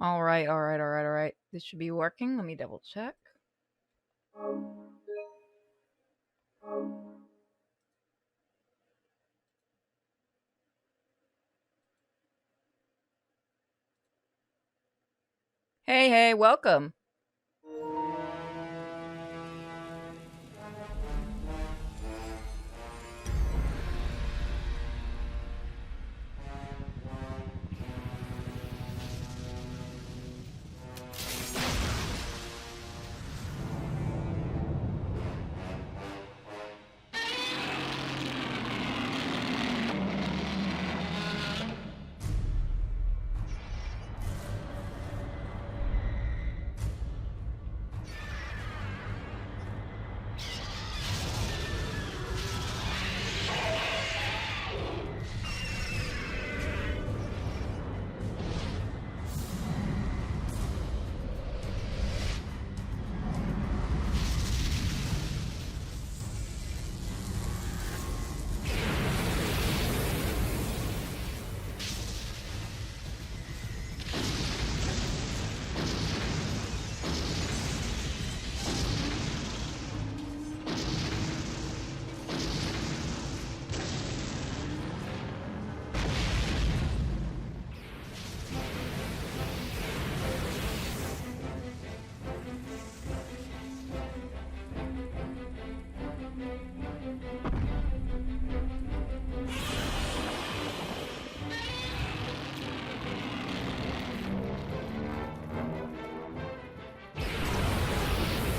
Alright, alright, alright, alright. This should be working. Let me double check. Hey, hey, welcome.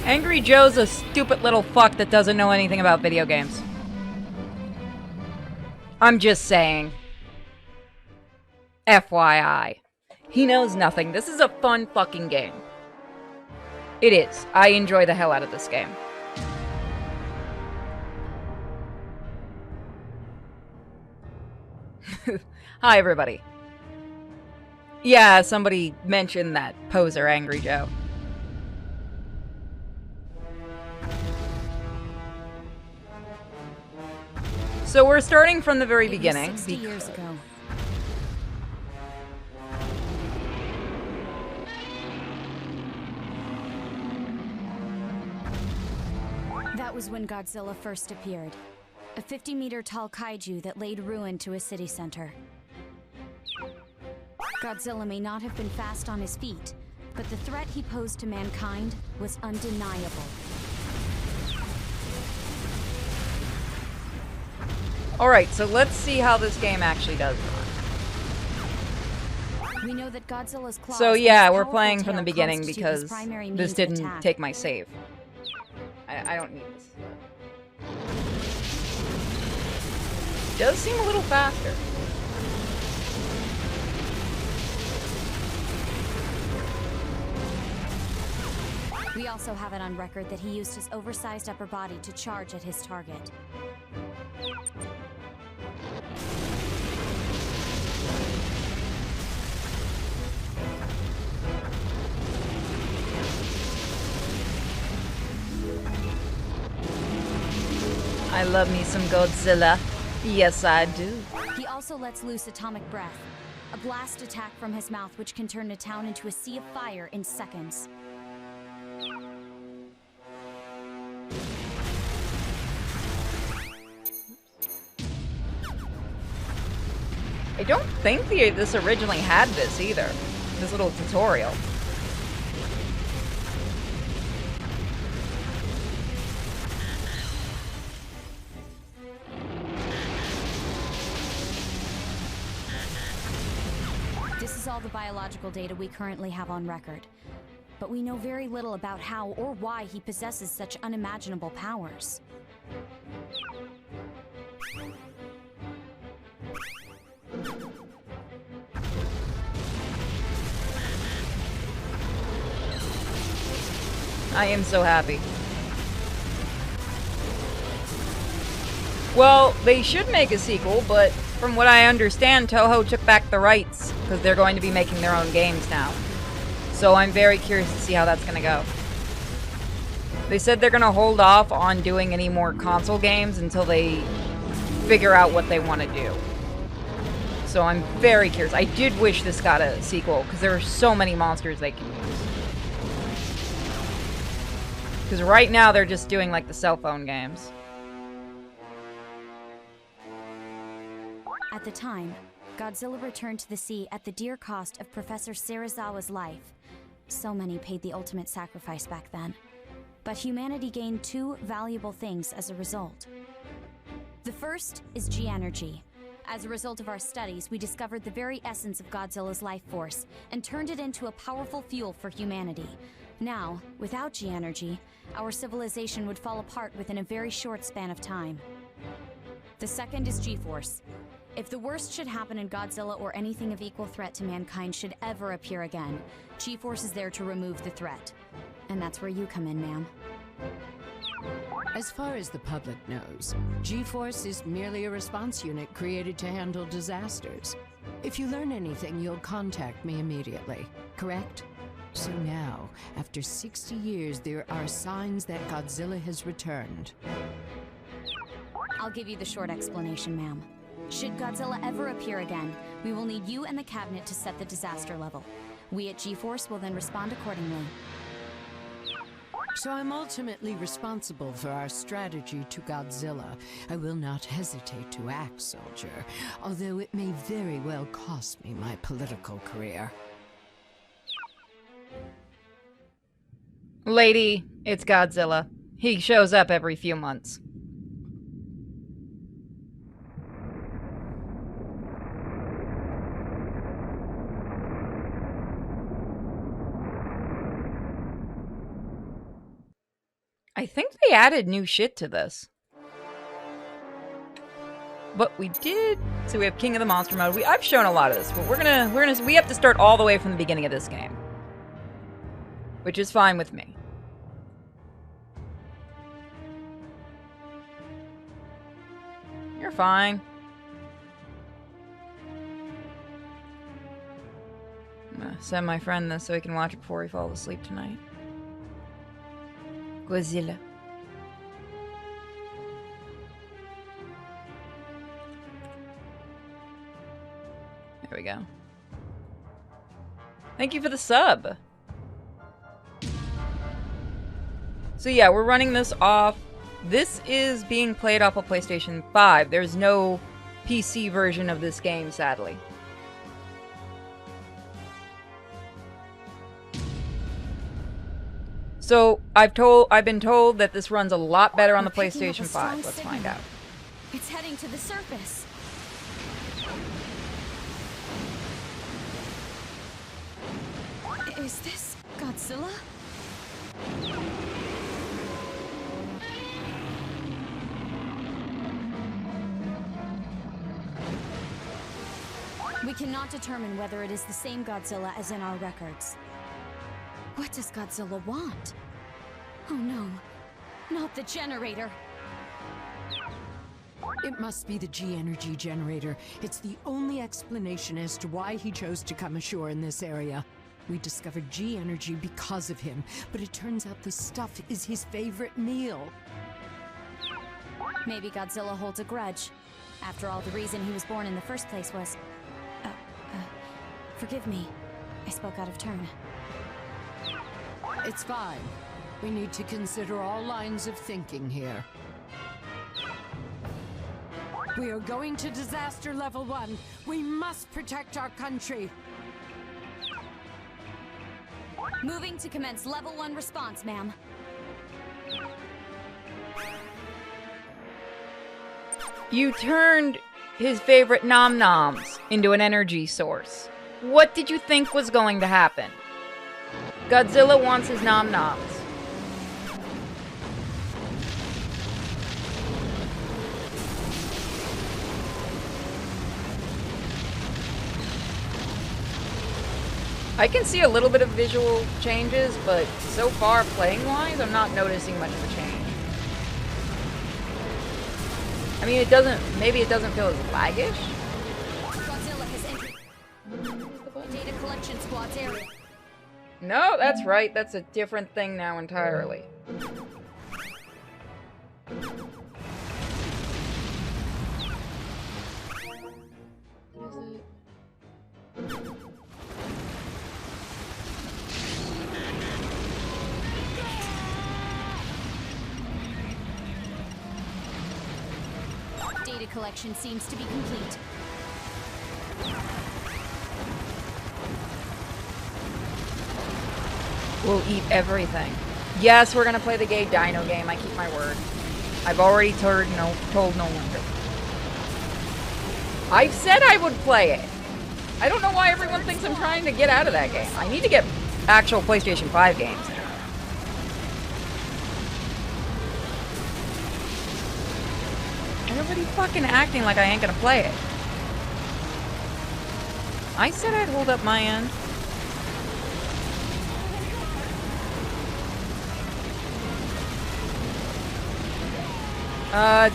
Angry Joe's a stupid little fuck that doesn't know anything about video games. I'm just saying. FYI. He knows nothing. This is a fun fucking game. It is. I enjoy the hell out of this game. Hi, everybody. Yeah, somebody mentioned that poser Angry Joe. So we're starting from the very beginning. 60 years ago. That was when Godzilla first appeared. A 50-meter tall kaiju that laid ruin to a city center. Godzilla may not have been fast on his feet, but the threat he posed to mankind was undeniable. Alright, so let's see how this game actually does. We know that Godzilla's claws So and yeah, his we're powerful playing from tail the beginning constitute his because primary means this of didn't attack. take my save. I don't need this. Does seem a little faster. We also have it on record that he used his oversized upper body to charge at his target. I love me some Godzilla. Yes, I do. He also lets loose atomic breath, a blast attack from his mouth which can turn a town into a sea of fire in seconds. I don't think this originally had this either. This little tutorial. This is all the biological data we currently have on record. But we know very little about how or why he possesses such unimaginable powers. I am so happy. Well, they should make a sequel, but from what I understand, Toho took back the rights because they're going to be making their own games now. So I'm very curious to see how that's going to go. They said they're going to hold off on doing any more console games until they figure out what they want to do. So I'm very curious. I did wish this got a sequel, because there are so many monsters they can use. Because right now they're just doing, like, the cell phone games. At the time, Godzilla returned to the sea at the dear cost of Professor Serizawa's life. So many paid the ultimate sacrifice back then. But humanity gained two valuable things as a result. The first is G-energy. As a result of our studies, we discovered the very essence of Godzilla's life force and turned it into a powerful fuel for humanity. Now, without G-energy, our civilization would fall apart within a very short span of time. The second is G-force. If the worst should happen and Godzilla or anything of equal threat to mankind should ever appear again, G-force is there to remove the threat. And that's where you come in, ma'am. As far as the public knows, G-force is merely a response unit created to handle disasters. If you learn anything, you'll contact me immediately, correct? So now, after 60 years, there are signs that Godzilla has returned. I'll give you the short explanation, ma'am. Should Godzilla ever appear again, we will need you and the cabinet to set the disaster level. We at G-force will then respond accordingly. So I'm ultimately responsible for our strategy to Godzilla. I will not hesitate to act, soldier, although it may very well cost me my political career. Lady, it's Godzilla. He shows up every few months. I think they added new shit to this. But we did. So we have King of the Monster mode. I've shown a lot of this, but we have to start all the way from the beginning of this game. Which is fine with me. You're fine. I'm gonna send my friend this so he can watch it before he falls asleep tonight. Godzilla. There we go. Thank you for the sub. So yeah, we're running this off. This is being played off of PlayStation 5. There's no PC version of this game, sadly. So I've been told that this runs a lot better on the PlayStation 5. Let's find out. It's heading to the surface. Is this Godzilla? We cannot determine whether it is the same Godzilla as in our records. What does Godzilla want? Oh no, not the generator. It must be the G-energy generator. It's the only explanation as to why he chose to come ashore in this area. We discovered G-energy because of him, but it turns out the stuff is his favorite meal. Maybe Godzilla holds a grudge. After all, the reason he was born in the first place was... forgive me. I spoke out of turn. It's fine. We need to consider all lines of thinking here. We are going to disaster level 1. We must protect our country. Moving to commence level 1 response, ma'am. You turned his favorite nom-noms into an energy source. What did you think was going to happen? Godzilla wants his nom-noms. I can see a little bit of visual changes, but so far, playing-wise, I'm not noticing much of a change. I mean, maybe it doesn't feel as laggish. Godzilla has entered data collection squad's area. No, that's right. That's a different thing now entirely. What is it? data collection seems to be complete. We'll eat everything. Yes, we're gonna play the gay dino game. I keep my word. I've already told no wonder. I've said I would play it. I don't know why everyone thinks I'm trying to get out of that game. I need to get actual PlayStation 5 games. Everybody fucking acting like I ain't gonna play it. I said I'd hold up my end.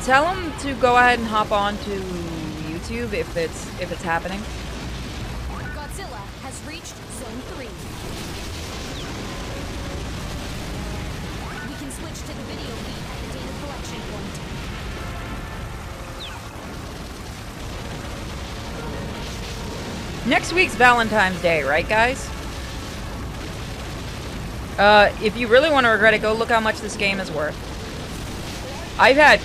Tell them to go ahead and hop on to YouTube if it's happening. Godzilla has reached Zone 3. We can switch to the video feed at the data collection point. Next week's Valentine's Day, right, guys? If you really want to regret it, go look how much this game is worth. I've had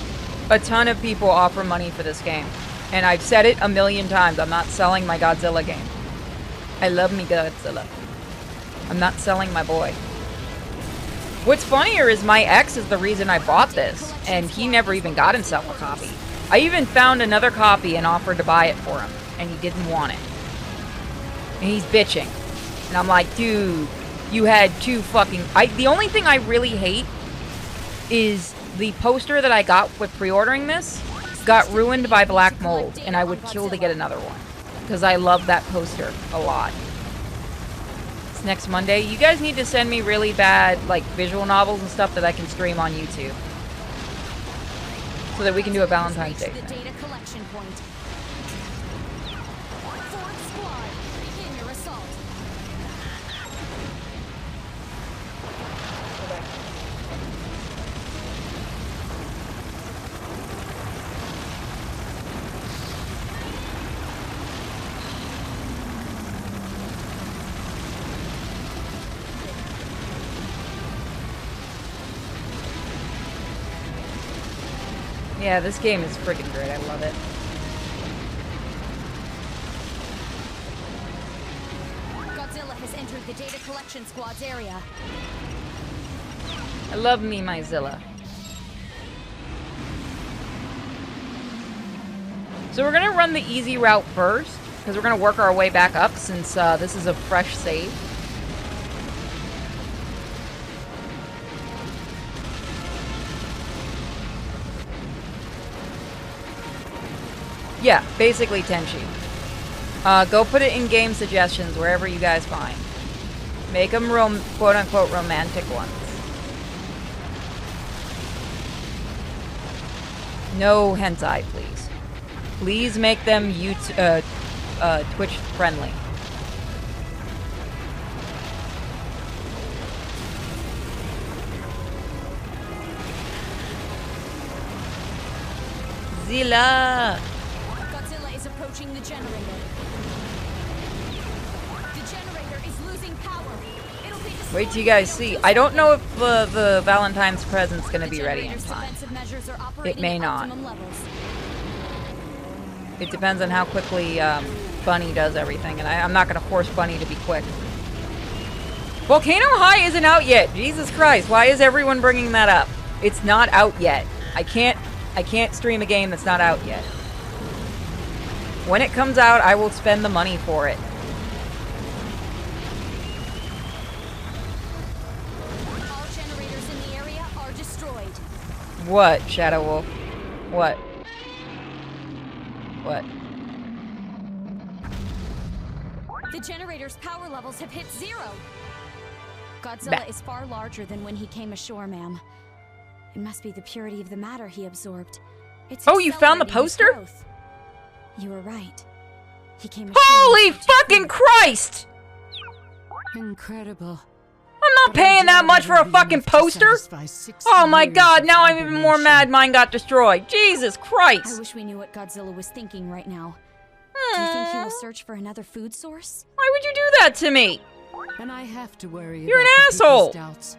a ton of people offer money for this game. And I've said it a million times. I'm not selling my Godzilla game. I love me Godzilla. I'm not selling my boy. What's funnier is my ex is the reason I bought this. And he never even got himself a copy. I even found another copy and offered to buy it for him. And he didn't want it. And he's bitching. And I'm like, dude, you had two fucking... The only thing I really hate is the poster that I got with pre-ordering this got ruined by black mold, and I would kill to get another one. Because I love that poster a lot. It's next Monday. You guys need to send me really bad, like, visual novels and stuff that I can stream on YouTube. So that we can do a Valentine's Day thing. Yeah, this game is freaking great. I love it. Godzilla has entered the data collection squad's area. I love me, my Zilla. So we're gonna run the easy route first, because we're gonna work our way back up since this is a fresh save. Yeah, basically Tenchi. Go put it in game suggestions wherever you guys find. Make them quote-unquote romantic ones. No hentai, please. Please make them Twitch friendly. Zilla! Approaching the generator. The generator is losing power. It'll be wait till you guys see. I don't know if the Valentine's present's gonna be ready in time. It may not. It depends on how quickly Bunny does everything, and I'm not gonna force Bunny to be quick. Volcano High isn't out yet. Jesus Christ! Why is everyone bringing that up? It's not out yet. I can't stream a game that's not out yet. When it comes out, I will spend the money for it. All generators in the area are destroyed. What, Shadow Wolf? What? What? The generator's power levels have hit 0. Godzilla is far larger than when he came ashore, ma'am. It must be the purity of the matter he absorbed. It's oh, you found the poster? You were right. He came. Holy fucking Christ! Incredible. I'm not paying that much for a fucking poster! Oh my god, now I'm even more mad mine got destroyed. Jesus Christ! I wish we knew what Godzilla was thinking right now. Do you think he will search for another food source? Why would you do that to me? And I have to worry You're about an asshole! doubts.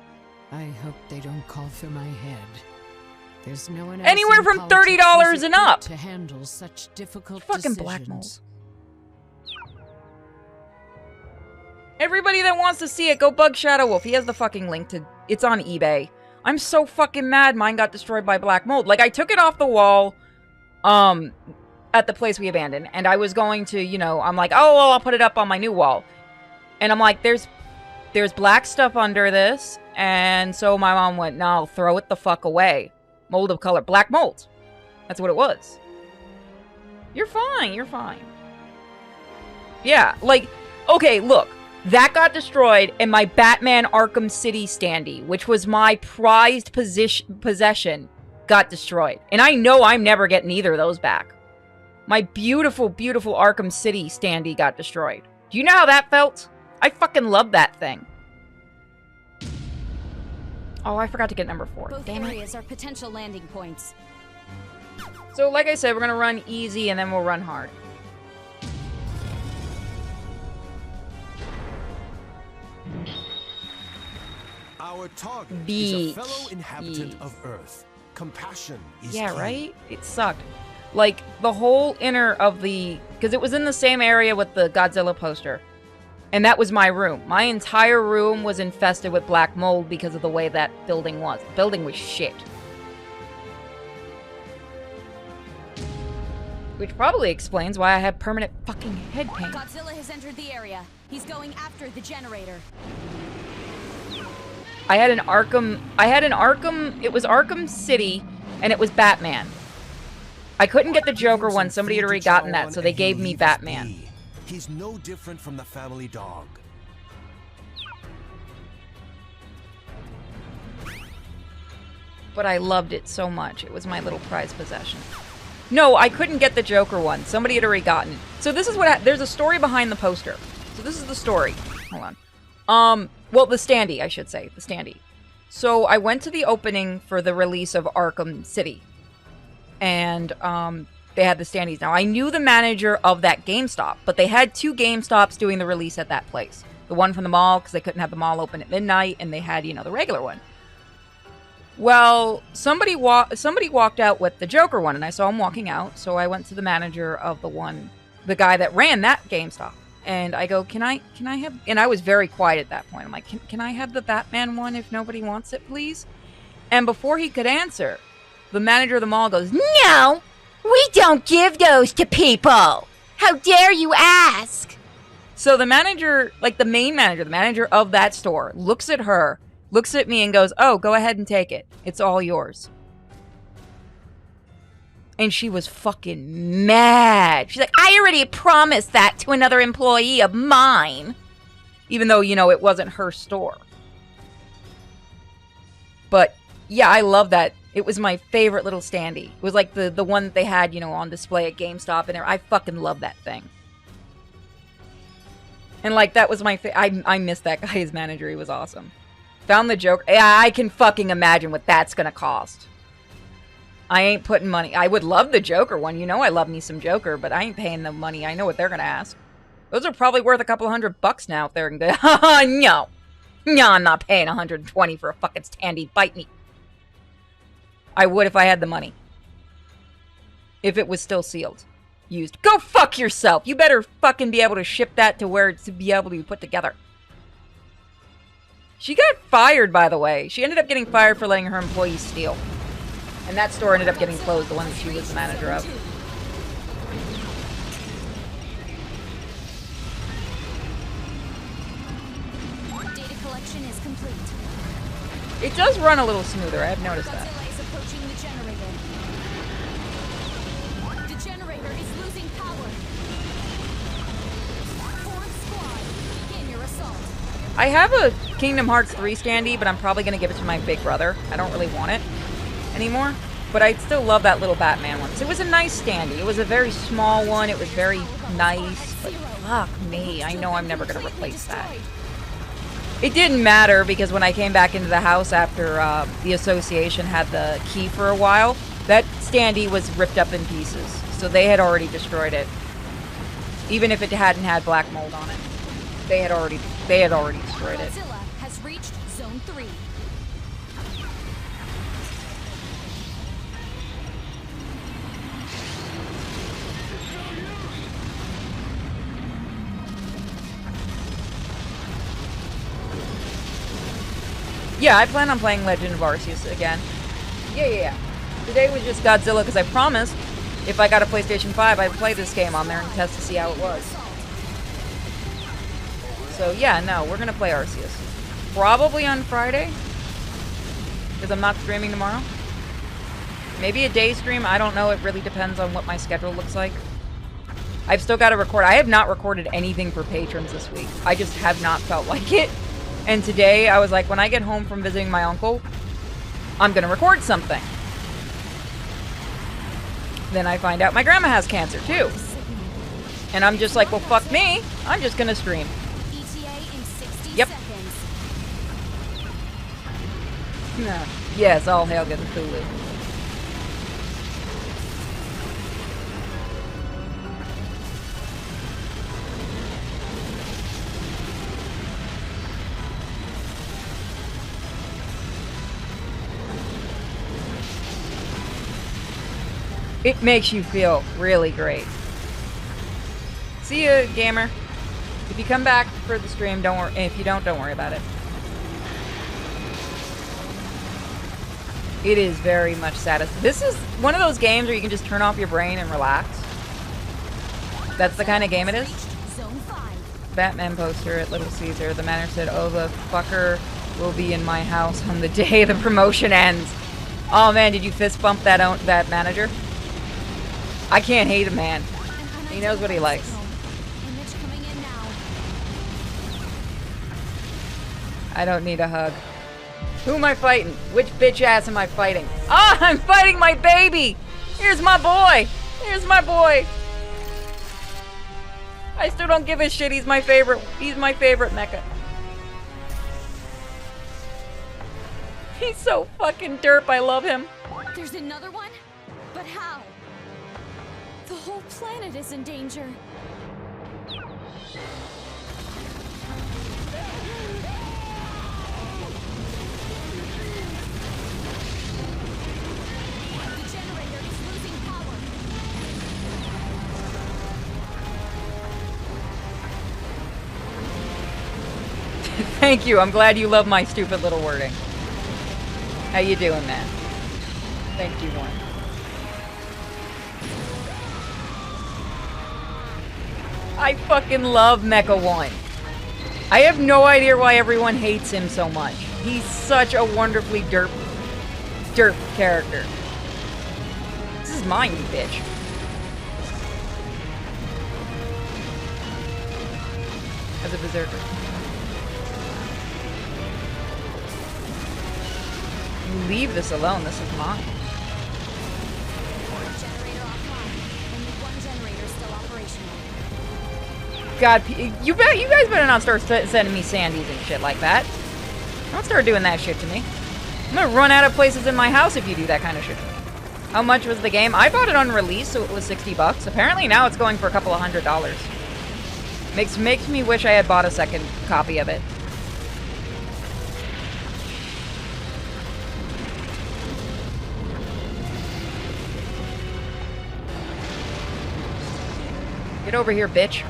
I hope they don't call for my head. There's no one else Anywhere in from politics $30 who's and up. equipped to handle such difficult Fucking decisions. black mold. Everybody that wants to see it, go bug Shadow Wolf. He has the fucking link to... It's on eBay. I'm so fucking mad mine got destroyed by black mold. Like, I took it off the wall, at the place we abandoned. And I was going to, you know, I'm like, oh, well, I'll put it up on my new wall. And I'm like, there's black stuff under this. And so my mom went, no, throw it the fuck away. Mold of color. Black mold. That's what it was. You're fine. You're fine. Yeah, like, okay, look. That got destroyed, and my Batman Arkham City standee, which was my prized possession, got destroyed. And I know I'm never getting either of those back. My beautiful, beautiful Arkham City standee got destroyed. Do you know how that felt? I fucking love that thing. Oh, I forgot to get number 4. Both Damn it. areas are potential landing points. So, like I said, we're gonna run easy, and then we'll run hard. Our target Beach. is a fellow inhabitant of Earth. Compassion is Yeah, key. right? It sucked. Like, the whole inner of the... Because it was in the same area with the Godzilla poster. And that was my room. My entire room was infested with black mold because of the way that building was. The building was shit. Which probably explains why I had permanent fucking head pain. Godzilla has entered the area. He's going after the generator. I had an Arkham... It was Arkham City, and it was Batman. I couldn't get the Joker one. Somebody had already gotten that, so they gave me Batman. He's no different from the family dog. But I loved it so much. It was my little prized possession. No, I couldn't get the Joker one. Somebody had already gotten it. So this is what... There's a story behind the poster. So this is the story. Hold on. Well, the standee, I should say. The standee. So I went to the opening for the release of Arkham City. And, they had the standees. Now, I knew the manager of that GameStop, but they had 2 GameStops doing the release at that place. The one from the mall, because they couldn't have the mall open at midnight, and they had, you know, the regular one. Well, somebody walked out with the Joker one, and I saw him walking out, so I went to the manager of the guy that ran that GameStop. And I go, can I have, and I was very quiet at that point. I'm like, can I have the Batman one if nobody wants it, please? And before he could answer, the manager of the mall goes, no, we don't give those to people. How dare you ask? So the manager, like the main manager, the manager of that store, looks at her, looks at me and goes, oh, go ahead and take it. It's all yours. And she was fucking mad. She's like, I already promised that to another employee of mine. Even though, you know, it wasn't her store. But, yeah, I love that. It was my favorite little standee. It was like the one that they had, you know, on display at GameStop. And I fucking love that thing. And, like, that was my... I missed that guy as manager. He was awesome. Found the Joker. Yeah, I can fucking imagine what that's gonna cost. I ain't putting money. I would love the Joker one. You know I love me some Joker, but I ain't paying them money. I know what they're gonna ask. Those are probably worth a couple $100 now if they're gonna go, no. No, I'm not paying $120 for a fucking standee. Bite me. I would if I had the money. If it was still sealed. Used. Go fuck yourself. You better fucking be able to ship that to where it's to be able to be put together. She got fired, by the way. She ended up getting fired for letting her employees steal. And that store ended up getting closed, the one that she was the manager of. Data collection is complete. It does run a little smoother, I have noticed that. Godzilla is approaching the generator. The generator is losing power. Fourth squad, begin your assault. I have a Kingdom Hearts 3 standee, but I'm probably going to give it to my big brother. I don't really want it anymore. But I still love that little Batman one. So it was a nice standee. It was a very small one. It was very nice. But fuck me. I know I'm never going to replace that. It didn't matter because when I came back into the house after the association had the key for a while, that standee was ripped up in pieces. So they had already destroyed it. Even if it hadn't had black mold on it. They had already destroyed it. Godzilla has reached Zone 3. Yeah, I plan on playing Legend of Arceus again. Yeah. Today was just Godzilla because I promised if I got a PlayStation 5, I'd play this game on there and test to see how it was. So yeah, no, we're gonna play Arceus. Probably on Friday, because I'm not streaming tomorrow. Maybe a day stream, I don't know, it really depends on what my schedule looks like. I've still got to record. I have not recorded anything for patrons this week. I just have not felt like it. And today, I was like, when I get home from visiting my uncle, I'm gonna record something. Then I find out my grandma has cancer, too. And I'm just like, well, fuck me. I'm just gonna stream. Yep. Nah. Yes, all hail Cthulhu. It makes you feel really great. See ya, gamer. If you come back for the stream, don't worry. If you don't worry about it. It is very much satisfying. This is one of those games where you can just turn off your brain and relax. That's the kind of game it is. Batman poster at Little Caesar. The manager said, "Oh, the fucker will be in my house on the day the promotion ends." Oh man, did you fist bump that manager? I can't hate a man. He knows what he likes. I don't need a hug. Who am I fighting? Which bitch ass am I fighting? Ah, I'm fighting my baby! Here's my boy! Here's my boy! I still don't give a shit. He's my favorite. He's my favorite mecha. He's so fucking derp. I love him. There's another one? But how? The whole planet is in danger. The generator is losing power. Thank you. I'm glad you love my stupid little wording. How you doing, man? Thank you, Warren. I fucking love Mecha 1. I have no idea why everyone hates him so much. He's such a wonderfully derp character. This is mine, you bitch. As a berserker. You leave this alone, this is mine. God, you guys better not start sending me sandies and shit like that. Don't start doing that shit to me. I'm gonna run out of places in my house if you do that kind of shit to me. How much was the game? I bought it on release, so it was $60. Apparently now it's going for a couple of $100. Makes me wish I had bought a second copy of it. Get over here, bitch.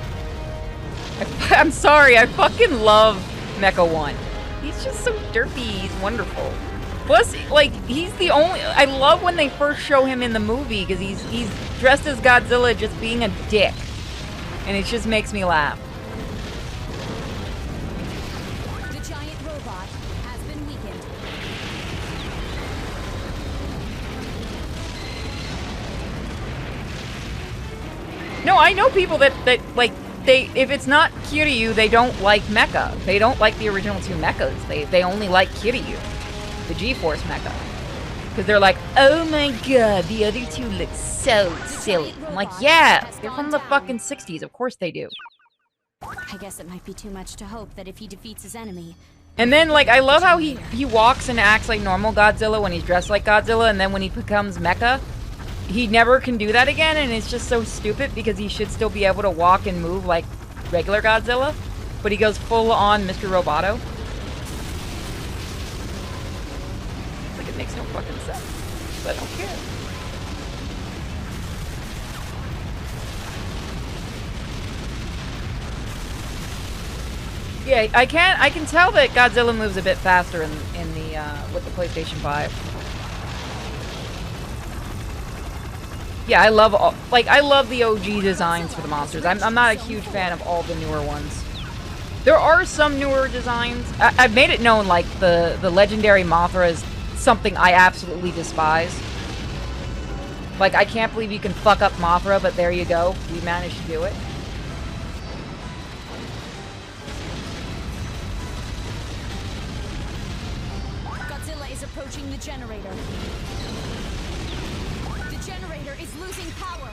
I'm sorry, I fucking love Mecha 1. He's just so derpy, he's wonderful. Plus, like, he's the only... I love when they first show him in the movie, because he's dressed as Godzilla just being a dick. And it just makes me laugh. The giant robot has been weakened. No, I know people that like... if it's not Kiryu, they don't like Mecha. They don't like the original two mechas. They only like Kiryu, the G-Force mecha. Because they're like, oh my god, the other two look so silly. I'm like, yeah, they're from the fucking 60s. Of course they do. I guess it might be too much to hope that if he defeats his enemy... And then, like, I love how he walks and acts like normal Godzilla when he's dressed like Godzilla, and then when he becomes Mecha, he never can do that again, and it's just so stupid because he should still be able to walk and move like regular Godzilla, but he goes full on Mr. Roboto. Like, it makes no fucking sense, but I don't care. Yeah, I can tell that Godzilla moves a bit faster in the with the PlayStation 5. Yeah, I love I love the OG designs for the monsters. I'm not a huge fan of all the newer ones. There are some newer designs. I've made it known, like, the legendary Mothra is something I absolutely despise. Like, I can't believe you can fuck up Mothra, but there you go. We managed to do it. Godzilla is approaching the generator. The generator is losing power.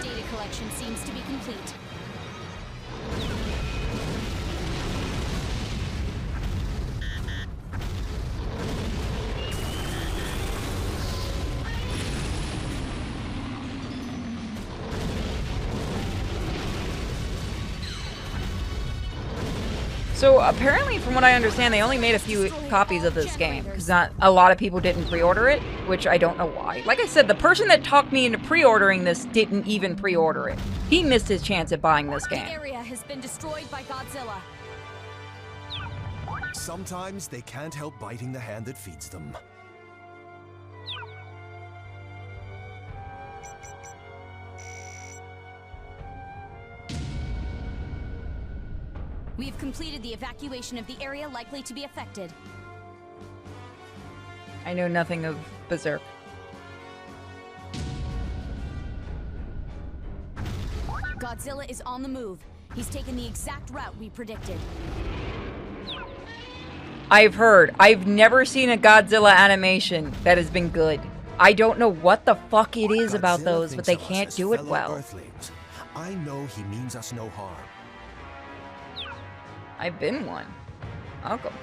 Data collection seems to be complete. So apparently, from what I understand, they only made a few copies of this game because not a lot of people didn't pre-order it, which I don't know why. Like I said, the person that talked me into pre-ordering this didn't even pre-order it. He missed his chance at buying this game. The area has been destroyed by Godzilla. Sometimes they can't help biting the hand that feeds them. We have completed the evacuation of the area likely to be affected. I know nothing of Berserk. Godzilla is on the move. He's taken the exact route we predicted. I've heard. I've never seen a Godzilla animation that has been good. I don't know what the fuck it is about Godzilla those, but thinks they of us can't as do it fellow well. Earthlings. I know he means us no harm. I've been one. Welcome.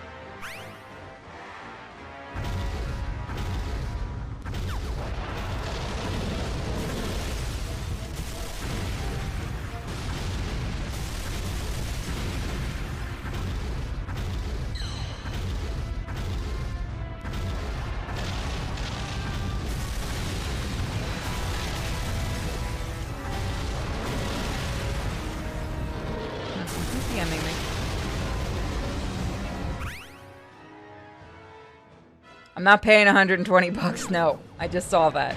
DMing me. I'm not paying 120 bucks, no. I just saw that.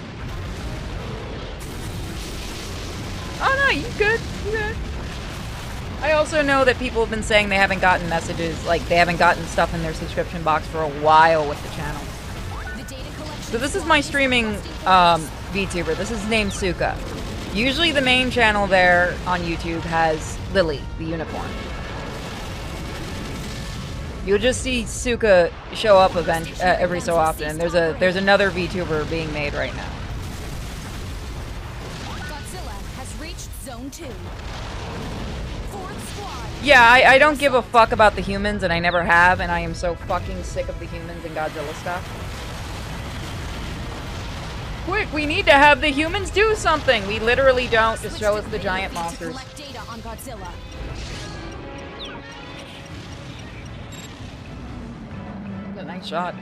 Oh no, you good. You good. I also know that people have been saying they haven't gotten messages, like they haven't gotten stuff in their subscription box for a while with the channel. So this is my streaming VTuber. This is named Suka. Usually the main channel there on YouTube has Lily, the unicorn. You'll just see Suka show up every so often. There's another VTuber being made right now. Godzilla has reached Zone 2. Fourth squad. Yeah, I don't give a fuck about the humans, and I never have, and I am so fucking sick of the humans and Godzilla stuff. Quick, we need to have the humans do something! We literally don't. Just show us the giant monsters. Collect data on Godzilla. A nice shot.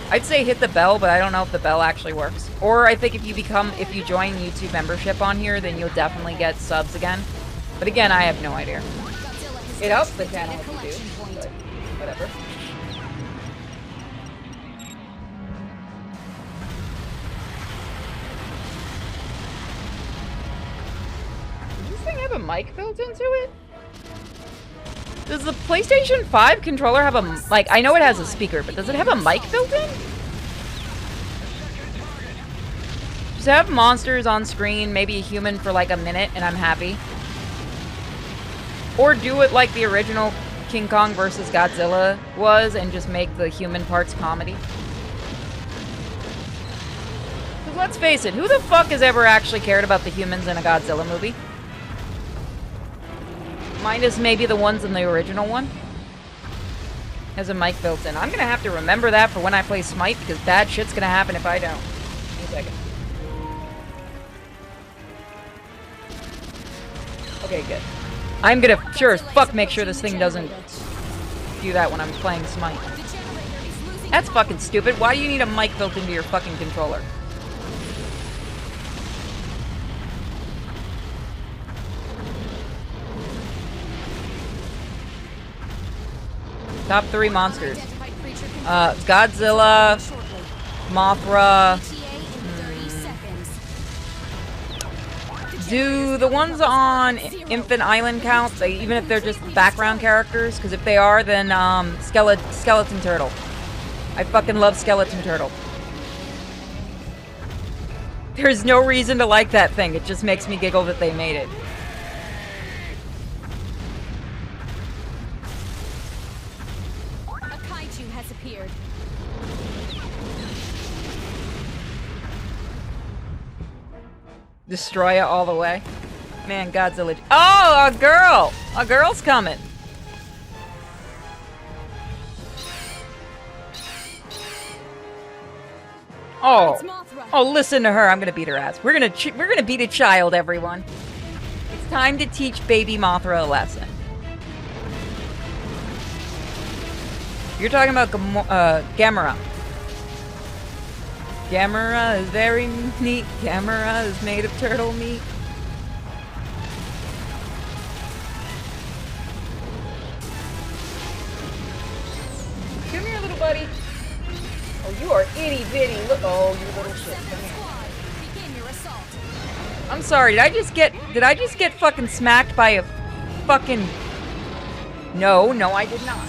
I'd say hit the bell, but I don't know if the bell actually works. Or I think if you join YouTube membership on here, then you'll definitely get subs again. But again, I have no idea. It helps the channel if you do, but whatever. Does this thing have a mic built into it? Does the PlayStation 5 controller have a, like, I know it has a speaker, but does it have a mic built in? Just have monsters on screen, maybe a human for like a minute, and I'm happy. Or do it like the original King Kong versus Godzilla was and just make the human parts comedy. Because let's face it, who the fuck has ever actually cared about the humans in a Godzilla movie? Minus maybe the ones in the original one. Has a mic built in. I'm gonna have to remember that for when I play Smite because bad shit's gonna happen if I don't. Give me a second. Okay, good. I'm gonna sure as fuck make sure this thing doesn't do that when I'm playing Smite. The generator is losing That's fucking stupid. Why do you need a mic built into your fucking controller? Top 3 monsters. Godzilla, Mothra. Do the ones on Infant Island count, even if they're just background characters? Because if they are, then Skeleton Turtle. I fucking love Skeleton Turtle. There's no reason to like that thing. It just makes me giggle that they made it. A kaiju has appeared. Destroy it all the way. Man, Godzilla. Oh, a girl! A girl's coming. Oh. Oh, listen to her. I'm gonna beat her ass. We're gonna beat a child, everyone. It's time to teach baby Mothra a lesson. You're talking about Gamera. Gamera is very neat. Gamera is made of turtle meat. Come here, little buddy. Oh, you are itty bitty. Look, oh, you little shit. Come here. Begin your assault. I'm sorry. Did I just get fucking smacked by a fucking? No, I did not.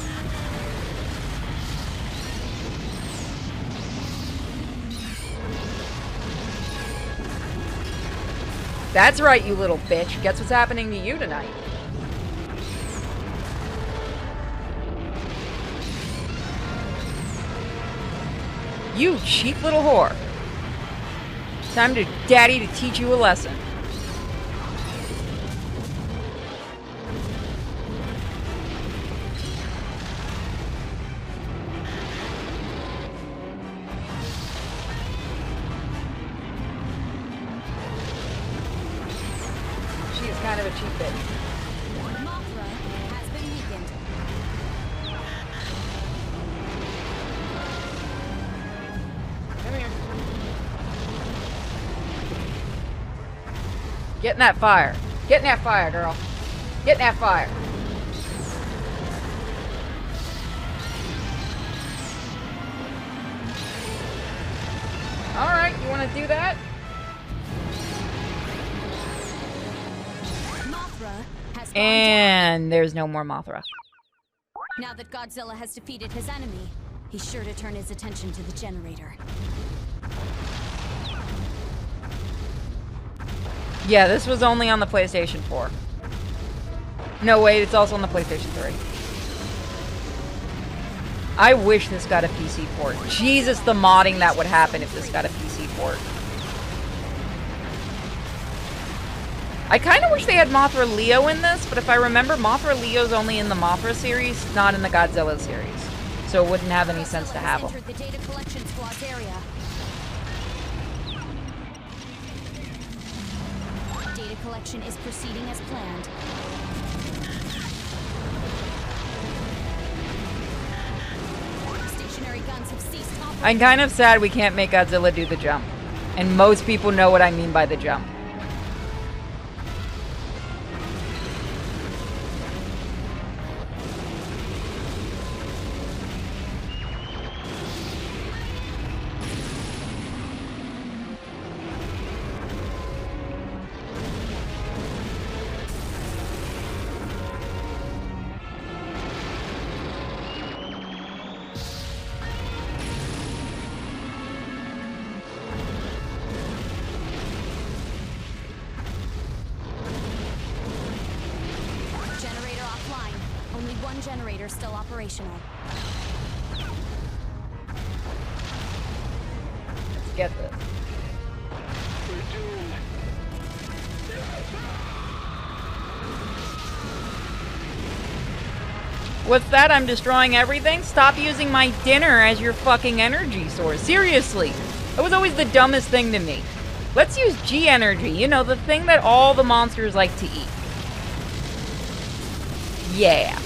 That's right, you little bitch. Guess what's happening to you tonight? You cheap little whore. Time to daddy to teach you a lesson. She is kind of a cheap bitch. Mothra has been weakened. Come here. Get in that fire. Get in that fire, girl. Get in that fire. Alright, you want to do that? Mothra has gone And there's no more Mothra. down. Now that Godzilla has defeated his enemy, he's sure to turn his attention to the generator. Yeah, this was only on the PlayStation 4. No, wait, it's also on the PlayStation 3. I wish this got a PC port. Jesus, the modding that would happen if this got a PC port. I kind of wish they had Mothra Leo in this, but if I remember, Mothra Leo's only in the Mothra series, not in the Godzilla series. So it wouldn't have any sense to have them. Entered the data collection squad's area. Data collection is proceeding as planned. Stationary guns have ceased operating. I'm kind of sad we can't make Godzilla do the jump. And most people know what I mean by the jump. Generator offline. Only one generator still operational. Let's get this. What's that? I'm destroying everything? Stop using my dinner as your fucking energy source. Seriously. That was always the dumbest thing to me. Let's use G energy. You know, the thing that all the monsters like to eat. Yeah.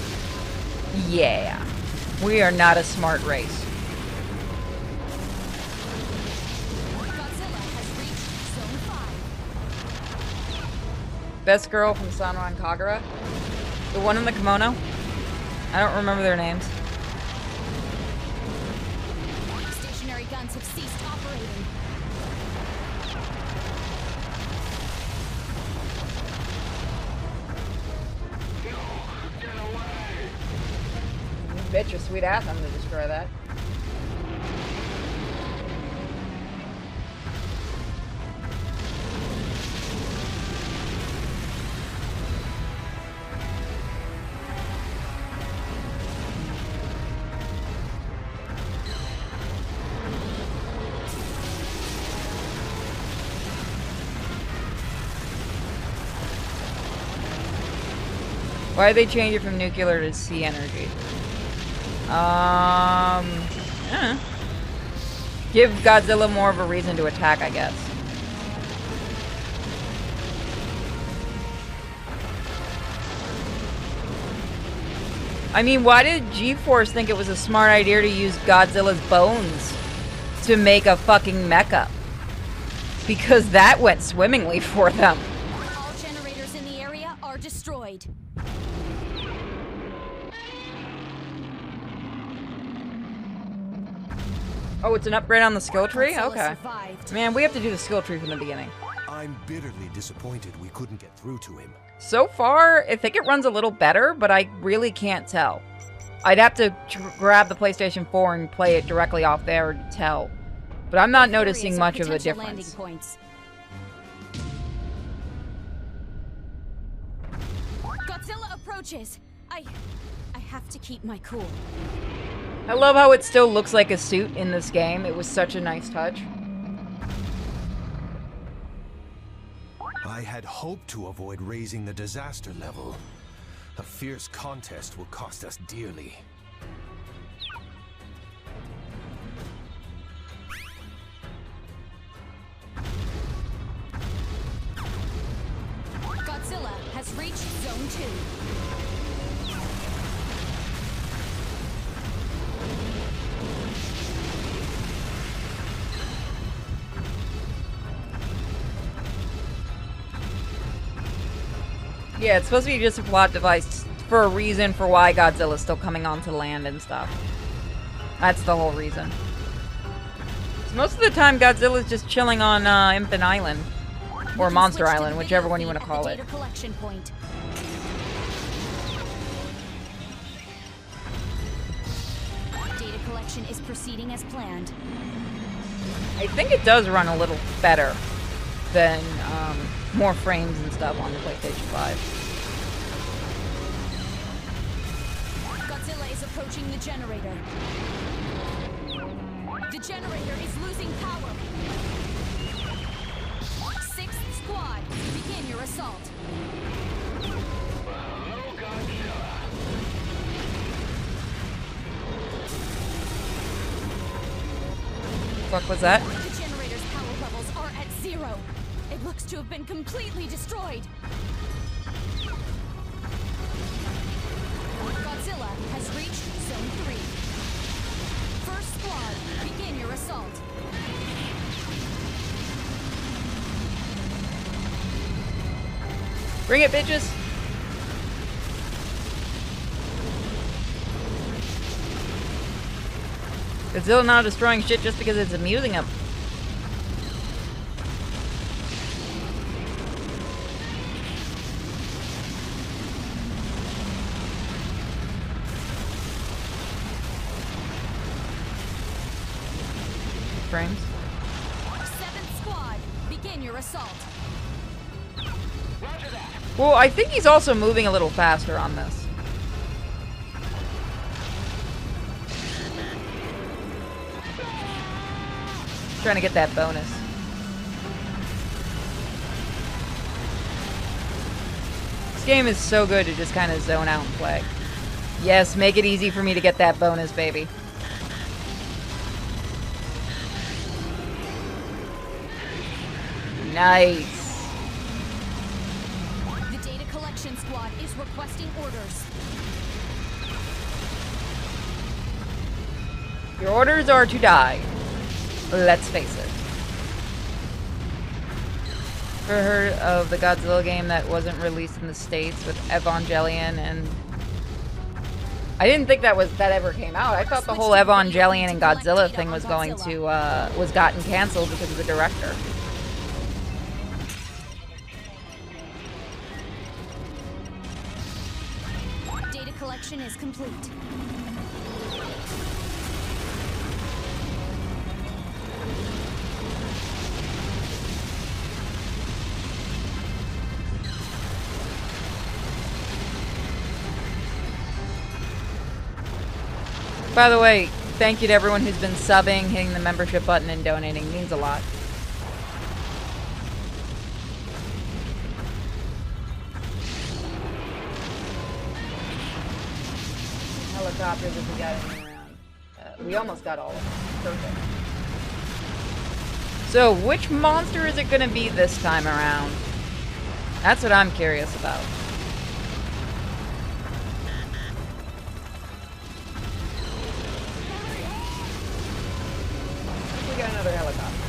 Yeah. We are not a smart race. best girl from Sanwa and Kagura. The one in the kimono. I don't remember their names. Stationary guns have ceased operating. You bet your sweet ass I'm gonna destroy that. Why did they change it from nuclear to sea energy? Give Godzilla more of a reason to attack, I guess. I mean, why did G-Force think it was a smart idea to use Godzilla's bones to make a fucking mecha? Because that went swimmingly for them. All generators in the area are destroyed. Oh, it's an upgrade on the skill tree? Godzilla Okay. survived. Man, we have to do the skill tree from the beginning. I'm bitterly disappointed we couldn't get through to him. So far, I think it runs a little better, but I really can't tell. I'd have to grab the PlayStation 4 and play it directly off there to tell. But I'm not noticing Areas are much of a potential difference. landing points. Godzilla approaches. I have to keep my cool. I love how it still looks like a suit in this game. It was such a nice touch. I had hoped to avoid raising the disaster level. A fierce contest will cost us dearly. Godzilla has reached Zone 2. Yeah, it's supposed to be just a plot device for a reason for why Godzilla's still coming onto land and stuff. That's the whole reason. So most of the time, Godzilla's just chilling on Impin Island. Or Monster Switch to Island, the whichever video one you feed want to at call the it. data collection point. Data collection is proceeding as planned. I think it does run a little better than more frames and stuff on the PlayStation 5. Godzilla is approaching the generator. The generator is losing power. 6th Squad, begin your assault. Fuck was that? The generator's power levels are at 0. It looks to have been completely destroyed. Godzilla has reached Zone 3. 1st Squad, begin your assault. Bring it, bitches! Godzilla not destroying shit just because it's amusing him. Frames. 7th Squad, begin your assault. Well, I think he's also moving a little faster on this. Trying to get that bonus. This game is so good to just kind of zone out and play. Yes, make it easy for me to get that bonus, baby. Nice. The data collection squad is requesting orders. Your orders are to die. Let's face it. Ever heard of the Godzilla game that wasn't released in the States with Evangelion and... I didn't think that ever came out. I thought the whole Evangelion and Godzilla thing was going to, was gotten canceled because of the director. Data collection is complete. By the way, thank you to everyone who's been subbing, hitting the membership button, and donating. It means a lot. Helicopters if we got any around. We almost got all of them. Perfect. So, which monster is it going to be this time around? That's what I'm curious about. We got another helicopter.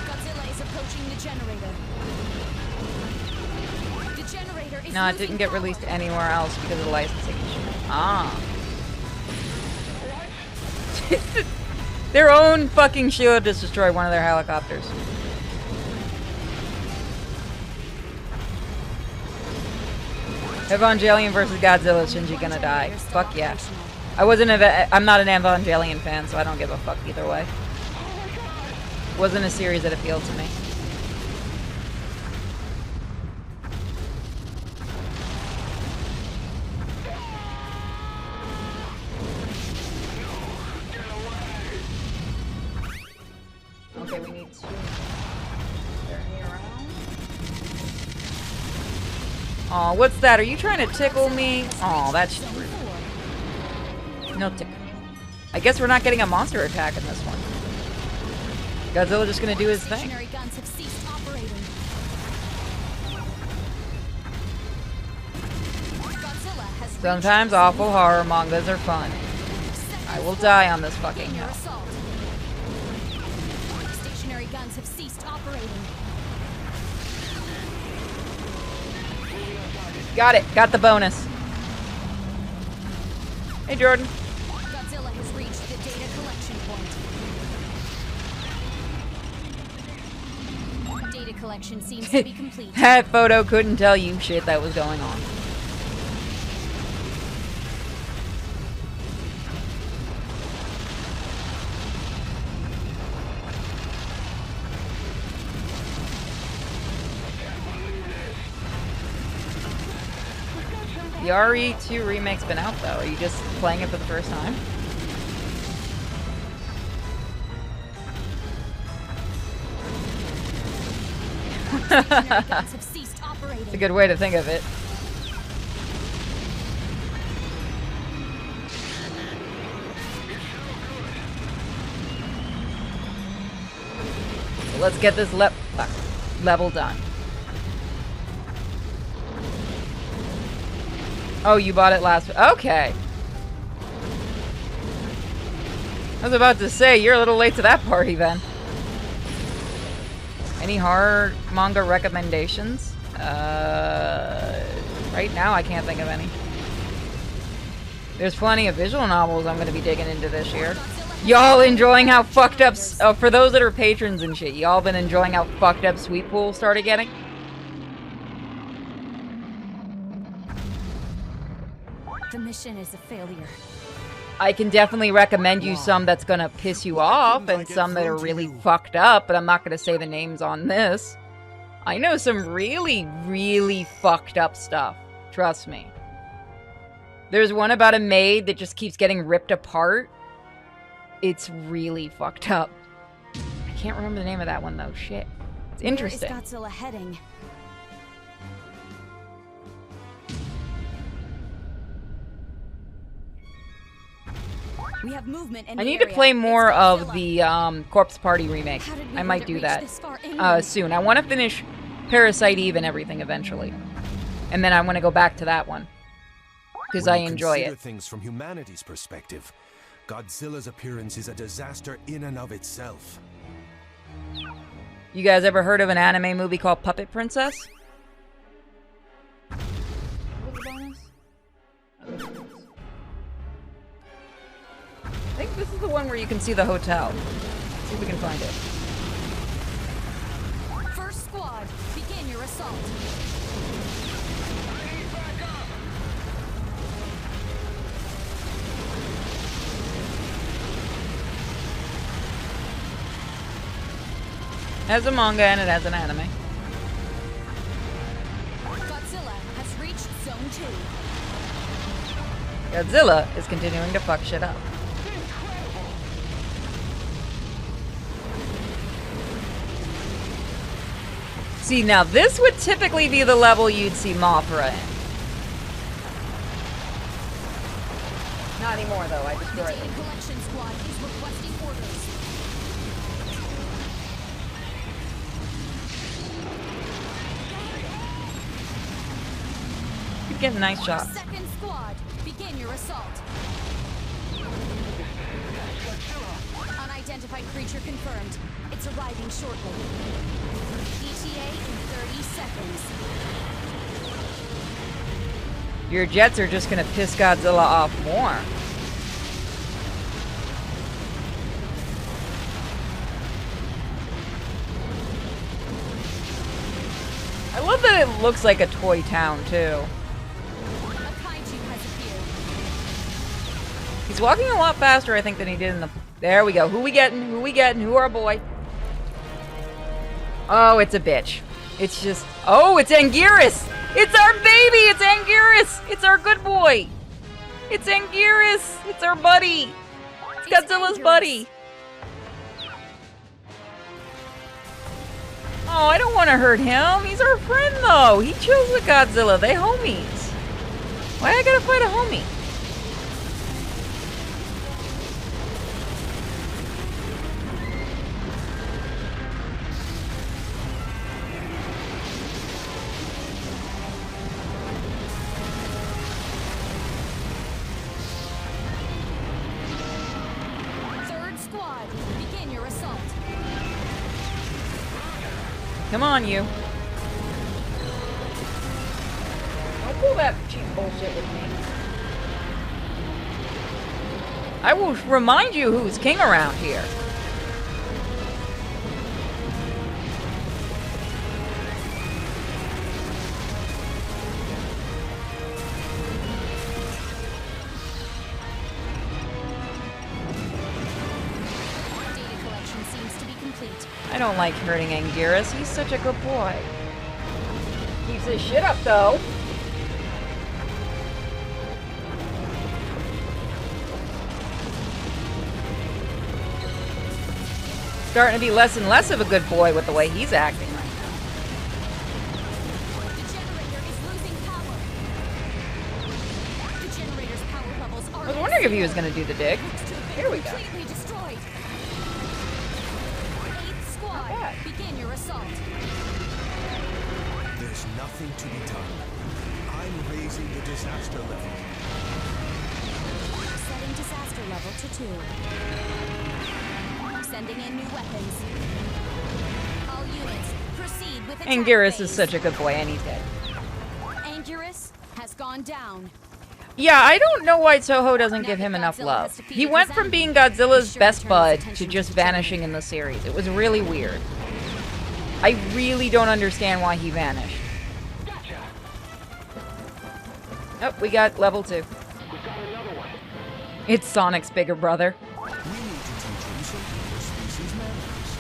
Godzilla is approaching the generator. The generator is No, it didn't get released anywhere else because of the licensing issue. Ah. Their own fucking shield just destroyed one of their helicopters. Evangelion versus Godzilla, Shinji gonna die. Fuck yeah. I'm not an Evangelion fan, so I don't give a fuck either way. Wasn't a series that appealed to me. Okay, we need two. Is there any around? Aw, what's that? Are you trying to tickle me? Aw, that's rude. No tickle. I guess we're not getting a monster attack in this one. Godzilla just gonna do his thing. Stationary guns have ceased operating. Godzilla has Sometimes awful horror mangas are fun. I will die on this fucking hill. assault. Stationary guns have ceased operating. Got it. Got the bonus. Hey, Jordan. Godzilla has reached the data collection point. Data collection seems to be complete. That photo couldn't tell you shit that was going on. The RE2 remake's been out though. Are you just playing it for the first time? Guns have ceased operating. It's a good way to think of it. So let's get this level done. Oh, you bought it last... Okay. I was about to say, you're a little late to that party then. Any horror manga recommendations? Right now I can't think of any. There's plenty of visual novels I'm going to be digging into this year. Y'all enjoying how fucked up... for those that are patrons and shit, y'all been enjoying how fucked up Sweet Pool started getting? The mission is a failure. I can definitely recommend you some that's gonna piss you off and some that are really fucked up, but I'm not gonna say the names on this. I know some really, really fucked up stuff. Trust me. There's one about a maid that just keeps getting ripped apart. It's really fucked up. I can't remember the name of that one though. Shit. It's interesting. Where is Godzilla heading? We have movement in I the need to area. play more It's of Godzilla. the Corpse Party remake. How did we I might let it do reach that this far anyway? soon. I want to finish Parasite Eve and everything eventually. And then I want to go back to that one. Because I enjoy Consider it. things from humanity's perspective. Godzilla's appearance is a disaster in and of itself. You guys ever heard of an anime movie called Puppet Princess? I think this is the one where you can see the hotel. Let's see if we can find it. First squad, begin your assault. It has a manga and it has an anime. Godzilla has reached Zone 2. Godzilla is continuing to fuck shit up. See, now this would typically be the level you'd see Mothra in. Not anymore, though. I destroyed Data it. collection squad is requesting orders. Keep getting nice shots. Second squad, begin your assault. Unidentified creature confirmed. It's arriving shortly. ETA in 30 seconds. Your jets are just gonna piss Godzilla off more. I love that it looks like a toy town, too. A kaiju has appeared. He's walking a lot faster, I think, than he did in the... There we go. Who we getting? Who we getting? Who our boy? Oh, it's a bitch. It's just... Oh, it's Anguirus! It's our baby! It's Anguirus! It's our good boy! It's Anguirus! It's our buddy! It's Godzilla's buddy! Oh, I don't want to hurt him. He's our friend, though. He chills with Godzilla. They homies. Why I gotta fight a homie? Third squad, begin your assault. Come on, you. Don't pull that cheap bullshit with me. I will remind you who's king around here. Data collection seems to be complete. I don't like hurting Anguirus. He's such a good boy. Keeps his shit up, though. Starting to be less and less of a good boy with the way he's acting right now. The generator is losing power. The generator's power levels are... I was wondering if he was going to do the dig. Here we go. Completely destroyed. Eighth squad, bad. begin your assault. There's nothing to be done. I'm raising the disaster level. Setting disaster level to 2. Sending in new weapons. All units, proceed with attack Anguirus is phase. such a good boy, and he's dead. Anguirus has gone down. Yeah, I don't know why Toho doesn't give him enough love. He went from being Godzilla's best bud to just vanishing in the series. It was really weird. I really don't understand why he vanished. Oh, we got level 2. It's Sonic's bigger brother. We need to teach him some interspecies manners.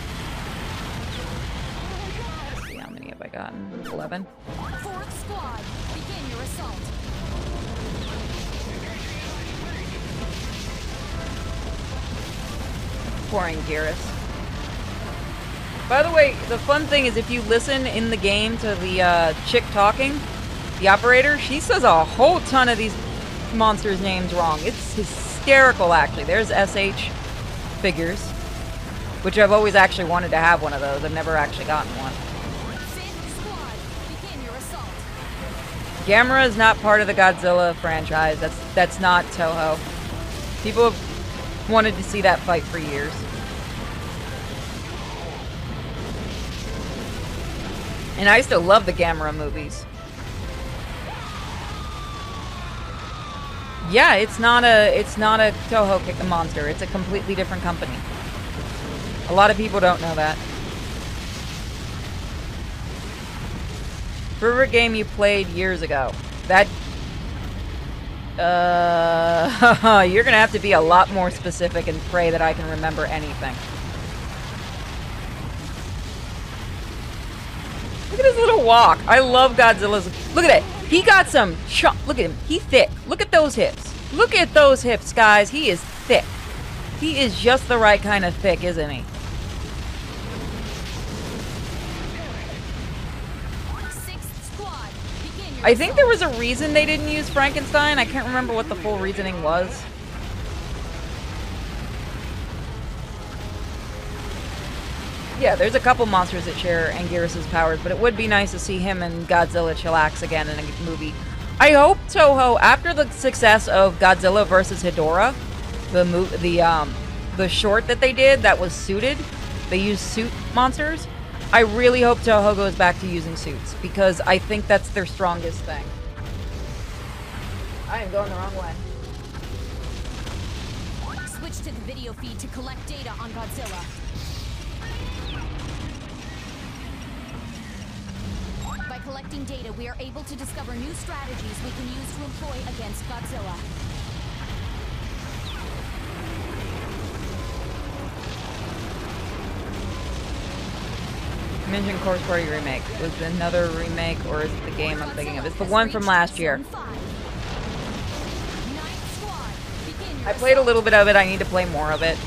Let's see, how many have I gotten? 11. Fourth squad, begin your assault. Poor Anguirus. By the way, the fun thing is if you listen in the game to the chick talking, the operator, she says a whole ton of these monsters' names wrong. It's hysterical, actually. There's SH figures, which I've always actually wanted to have one of those. I've never actually gotten one. Fifth squad, begin your assault. Gamera is not part of the Godzilla franchise. That's not Toho. People have wanted to see that fight for years. And I still love the Gamera movies. Yeah, it's not a Toho monster. It's a completely different company. A lot of people don't know that. Favorite game you played years ago? That you're gonna have to be a lot more specific and pray that I can remember anything. Look at his little walk. I love Godzilla's. Look at it. He got some look at him. He's thick. Look at those hips. Look at those hips, guys. He is thick. He is just the right kind of thick, isn't he? I think there was a reason they didn't use Frankenstein. I can't remember what the full reasoning was. Yeah, there's a couple monsters that share Anguirus' powers, but it would be nice to see him and Godzilla chillax again in a movie. I hope Toho, after the success of Godzilla vs. Hedorah, the short that they did that was suited, they used suit monsters. I really hope Toho goes back to using suits, because I think that's their strongest thing. I am going the wrong way. Switch to the video feed to collect data on Godzilla. By collecting data, we are able to discover new strategies we can use to employ against Godzilla. You mentioned Corpse Party remake. Was it another remake, or is it the game I'm thinking of? It's the one from last year. I played a little bit of it. I need to play more of it.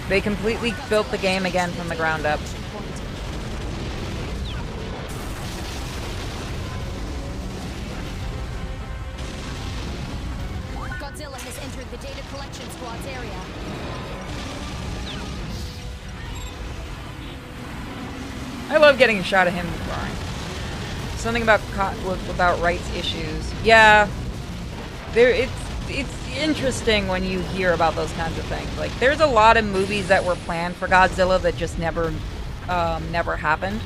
They completely built the game again from the ground up. Godzilla has entered the data collection squad's area. I love getting a shot of him roaring. Something about rights issues. Yeah, it's interesting when you hear about those kinds of things. Like, there's a lot of movies that were planned for Godzilla that just never happened,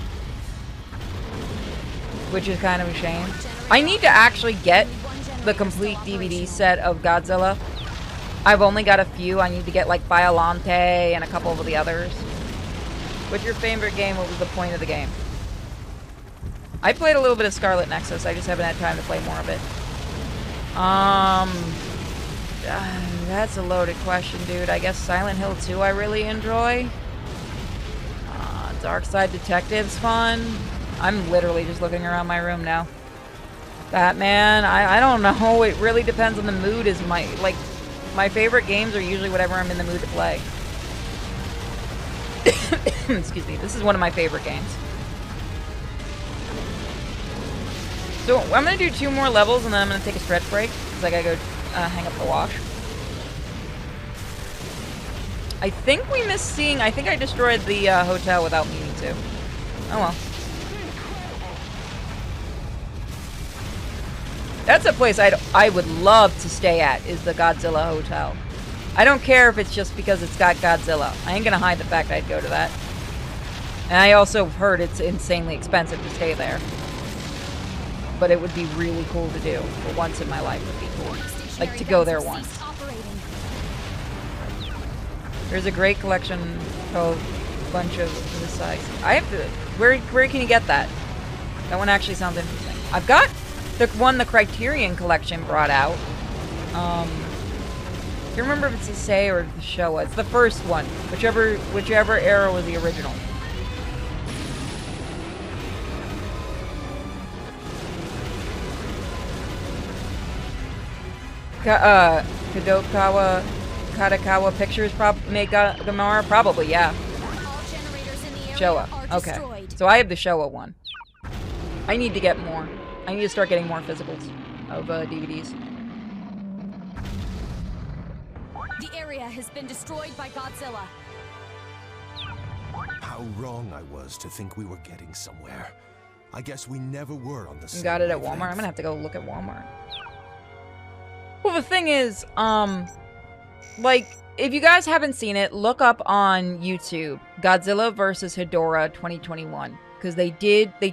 which is kind of a shame. I need to actually get the complete DVD set of Godzilla. I've only got a few. I need to get like Biolante and a couple of the others. What's your favorite game? What was the point of the game? I played a little bit of Scarlet Nexus. I just haven't had time to play more of it. That's a loaded question, dude. I guess Silent Hill 2 I really enjoy. Dark Side Detective's fun. I'm literally just looking around my room now. Batman, I don't know. It really depends on the mood. My favorite games are usually whatever I'm in the mood to play. Excuse me. This is one of my favorite games. So I'm going to do 2 more levels and then I'm going to take a stretch break because I got to go hang up the wash. I think we missed seeing... I think I destroyed the hotel without meaning to. Oh well. That's a place I would love to stay at, is the Godzilla Hotel. I don't care if it's just because it's got Godzilla. I ain't gonna hide the fact I'd go to that. And I also heard it's insanely expensive to stay there. But it would be really cool to do. For once in my life would be cool. Like, to go there once. There's a great collection of a bunch of the sites. I have to... Where can you get that? That one actually sounds interesting. I've got the one the Criterion Collection brought out. I can't remember if it's the Sei or the Showa. It's the first one. Whichever era was the original. Kadakawa Pictures make Gamera? Probably, yeah. Showa. Okay. So I have the Showa one. I need to get more. I need to start getting more physicals of DVDs. The area has been destroyed by Godzilla. How wrong I was to think we were getting somewhere. I guess we never were on the same You got it at wavelength. Walmart? I'm gonna have to go look at Walmart. Well, the thing is, like, if you guys haven't seen it, look up on YouTube Godzilla vs. Hedorah 2021, because they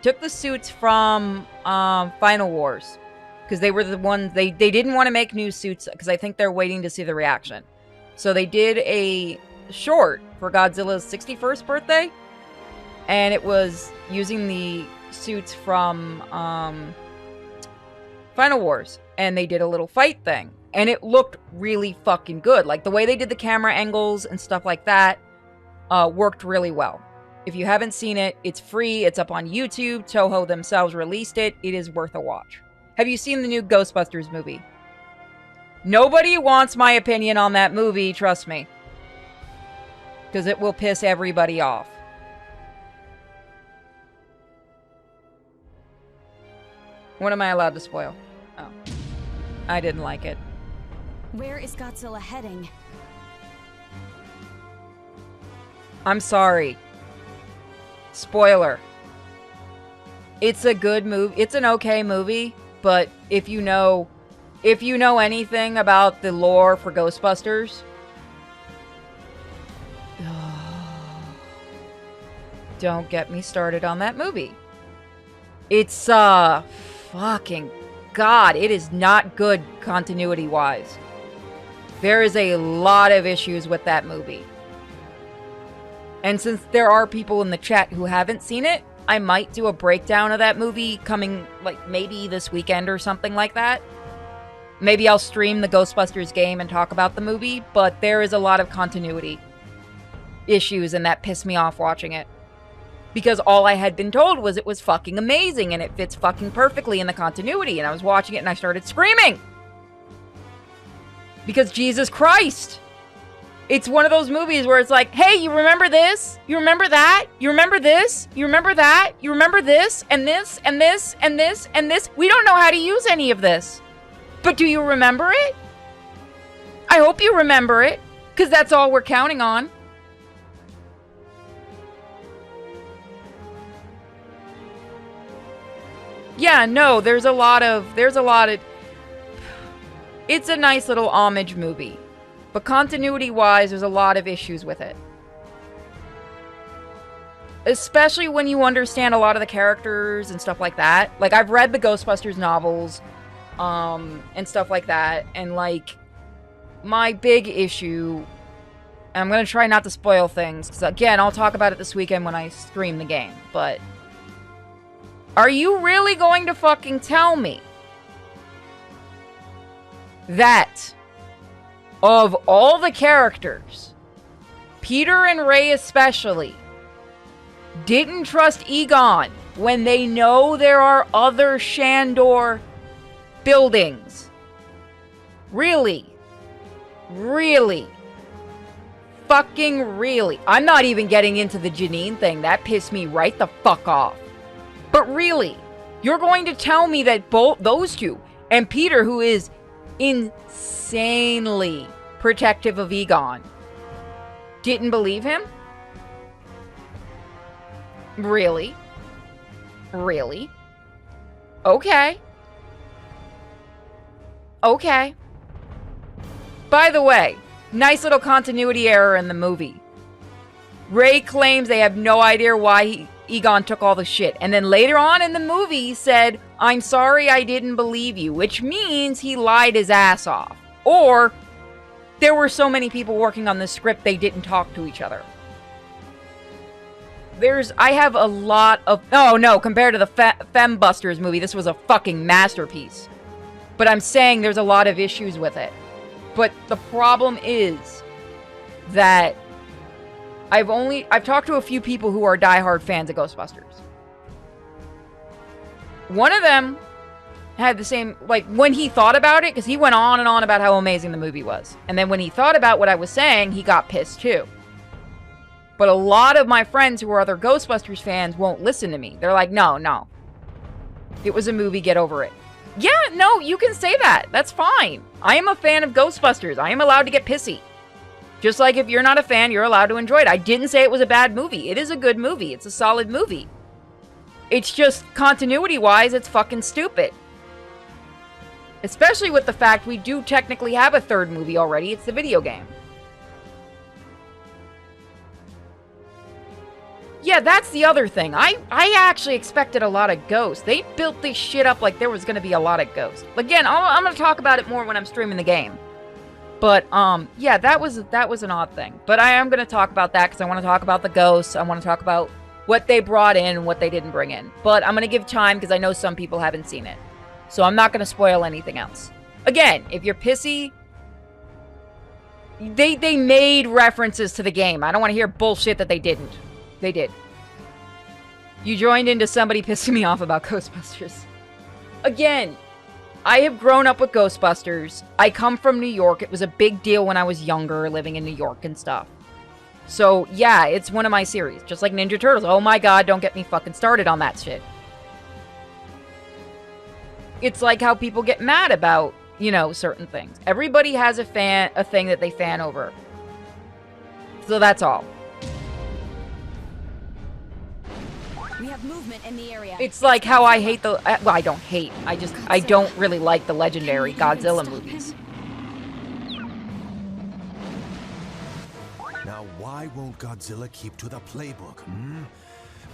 took the suits from Final Wars, because they were the ones they didn't want to make new suits because I think they're waiting to see the reaction. So they did a short for Godzilla's 61st birthday, and it was using the suits from Final Wars, and they did a little fight thing. And it looked really fucking good. Like, the way they did the camera angles and stuff like that worked really well. If you haven't seen it, it's free. It's up on YouTube. Toho themselves released it. It is worth a watch. Have you seen the new Ghostbusters movie? Nobody wants my opinion on that movie, trust me. Because it will piss everybody off. What am I allowed to spoil? Oh. I didn't like it. Where is Godzilla heading? I'm sorry. Spoiler. It's a good movie. It's an okay movie, but if you know anything about the lore for Ghostbusters, don't get me started on that movie. It's fucking God, it is not good continuity-wise. There is a lot of issues with that movie. And since there are people in the chat who haven't seen it, I might do a breakdown of that movie coming, like, maybe this weekend or something like that. Maybe I'll stream the Ghostbusters game and talk about the movie, but there is a lot of continuity issues, and that pissed me off watching it. Because all I had been told was it was fucking amazing, and it fits fucking perfectly in the continuity, and I was watching it and I started screaming! Because Jesus Christ! It's one of those movies where it's like, hey, you remember this? You remember that? You remember this? You remember that? You remember this? And this? And this? And this? And this? We don't know how to use any of this. But do you remember it? I hope you remember it, because that's all we're counting on. Yeah, no, there's a lot of... It's a nice little homage movie. But continuity-wise, there's a lot of issues with it. Especially when you understand a lot of the characters and stuff like that. Like, I've read the Ghostbusters novels, and stuff like that. And, like, my big issue... And I'm going to try not to spoil things, because, again, I'll talk about it this weekend when I stream the game, but... Are you really going to fucking tell me that of all the characters, Peter and Ray especially, didn't trust Egon when they know there are other Shandor buildings? Really? Really? Fucking really? I'm not even getting into the Janine thing. That pissed me right the fuck off. But really, you're going to tell me that both those two, and Peter, who is insanely protective of Egon, didn't believe him? Really? Really? Okay. Okay. By the way, nice little continuity error in the movie. Ray claims they have no idea why Egon took all the shit. And then later on in the movie, he said, I'm sorry I didn't believe you. Which means he lied his ass off. Or there were so many people working on the script they didn't talk to each other. I have a lot of... Oh, no, compared to the Fembusters movie, this was a fucking masterpiece. But I'm saying there's a lot of issues with it. But the problem is that I've talked to a few people who are diehard fans of Ghostbusters. One of them had the same, like, when he thought about it, because he went on and on about how amazing the movie was. And then when he thought about what I was saying, he got pissed too. But a lot of my friends who are other Ghostbusters fans won't listen to me. They're like, no. It was a movie, get over it. Yeah, no, you can say that. That's fine. I am a fan of Ghostbusters. I am allowed to get pissy. Just like if you're not a fan, you're allowed to enjoy it. I didn't say it was a bad movie. It is a good movie. It's a solid movie. It's just, continuity-wise, it's fucking stupid. Especially with the fact we do technically have a third movie already. It's the video game. Yeah, that's the other thing. I actually expected a lot of ghosts. They built this shit up like there was going to be a lot of ghosts. Again, I'm going to talk about it more when I'm streaming the game. But, yeah, that was an odd thing. But I am going to talk about that because I want to talk about the ghosts. I want to talk about what they brought in and what they didn't bring in. But I'm going to give time because I know some people haven't seen it. So I'm not going to spoil anything else. Again, if you're pissy, they made references to the game. I don't want to hear bullshit that they didn't. They did. You joined into somebody pissing me off about Ghostbusters. Again, I have grown up with Ghostbusters. I come from New York. It was a big deal when I was younger, living in New York and stuff. So, yeah, it's one of my series. Just like Ninja Turtles. Oh my god, don't get me fucking started on that shit. It's like how people get mad about, you know, certain things. Everybody has a thing that they fan over. So that's all. We have movement in the area. It's like how I hate the... well, I don't hate. I don't really like the legendary Godzilla movies. Now, why won't Godzilla keep to the playbook, hmm?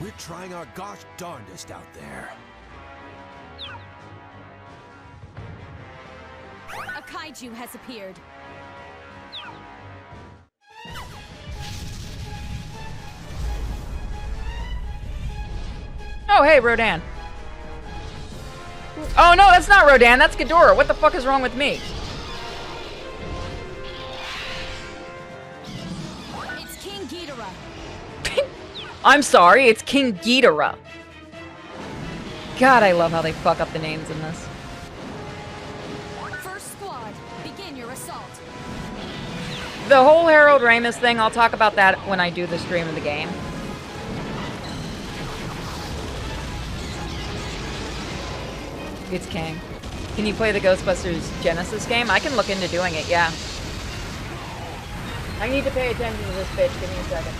We're trying our gosh darndest out there. A kaiju has appeared. Oh, hey, Rodan. Oh, no, that's not Rodan. That's Ghidorah. What the fuck is wrong with me? It's King Ghidorah. I'm sorry, it's King Ghidorah. God, I love how they fuck up the names in this. First squad, begin your assault. The whole Harold Ramis thing, I'll talk about that when I do the stream of the game. It's King. Can you play the Ghostbusters Genesis game? I can look into doing it, yeah. I need to pay attention to this bitch. Give me a second.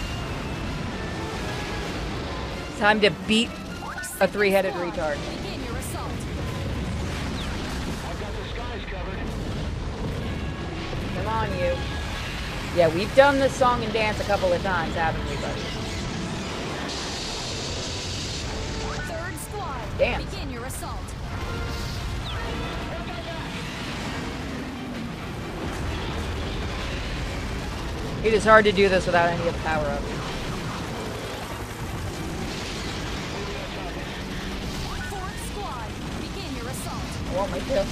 It's time to beat a three-headed retard. Begin your assault. I've got the skies covered. Come on, you. Yeah, we've done this song and dance a couple of times, haven't we, buddy? Third squad, Dance. begin your assault. It is hard to do this without any of the power-ups. Fourth squad, begin your assault. I want my tail.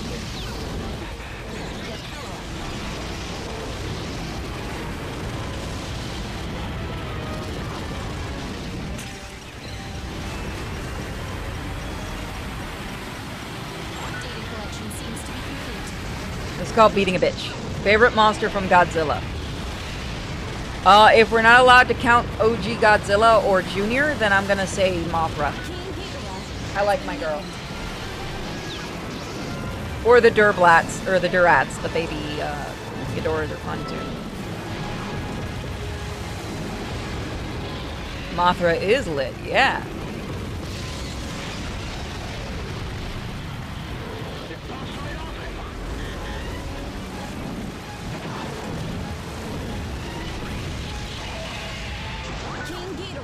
Data collection seems to be complete. It's called beating a bitch. Favorite monster from Godzilla. If we're not allowed to count OG Godzilla or Junior, then I'm gonna say Mothra. King Ghidorah. I like my girl. Or the Durblats, or the Durats, the baby Ghidorahs are fun too. Mothra is lit, yeah.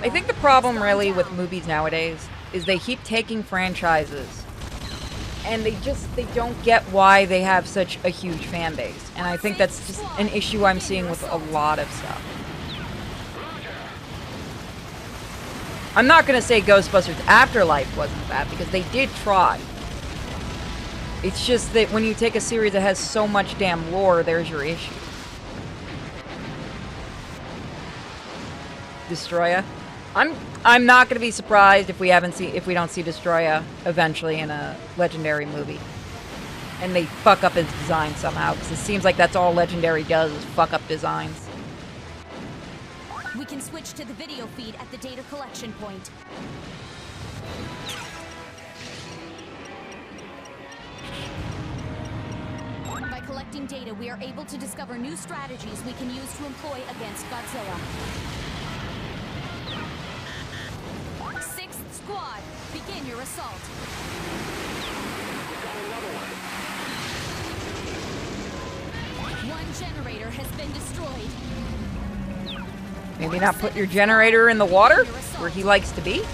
I think the problem really with movies nowadays is they keep taking franchises and they don't get why they have such a huge fan base. And I think that's just an issue I'm seeing with a lot of stuff. I'm not going to say Ghostbusters Afterlife wasn't bad because they did try. It's just that when you take a series that has so much damn lore, there's your issue. Destroya. I'm not going to be surprised if we don't see Destroya eventually in a Legendary movie. And they fuck up his design somehow, because it seems like that's all Legendary does is fuck up designs. We can switch to the video feed at the data collection point. By collecting data, we are able to discover new strategies we can use to employ against Godzilla. Sixth squad, begin your assault. One generator has been destroyed. Maybe not put your generator in the water where he likes to be?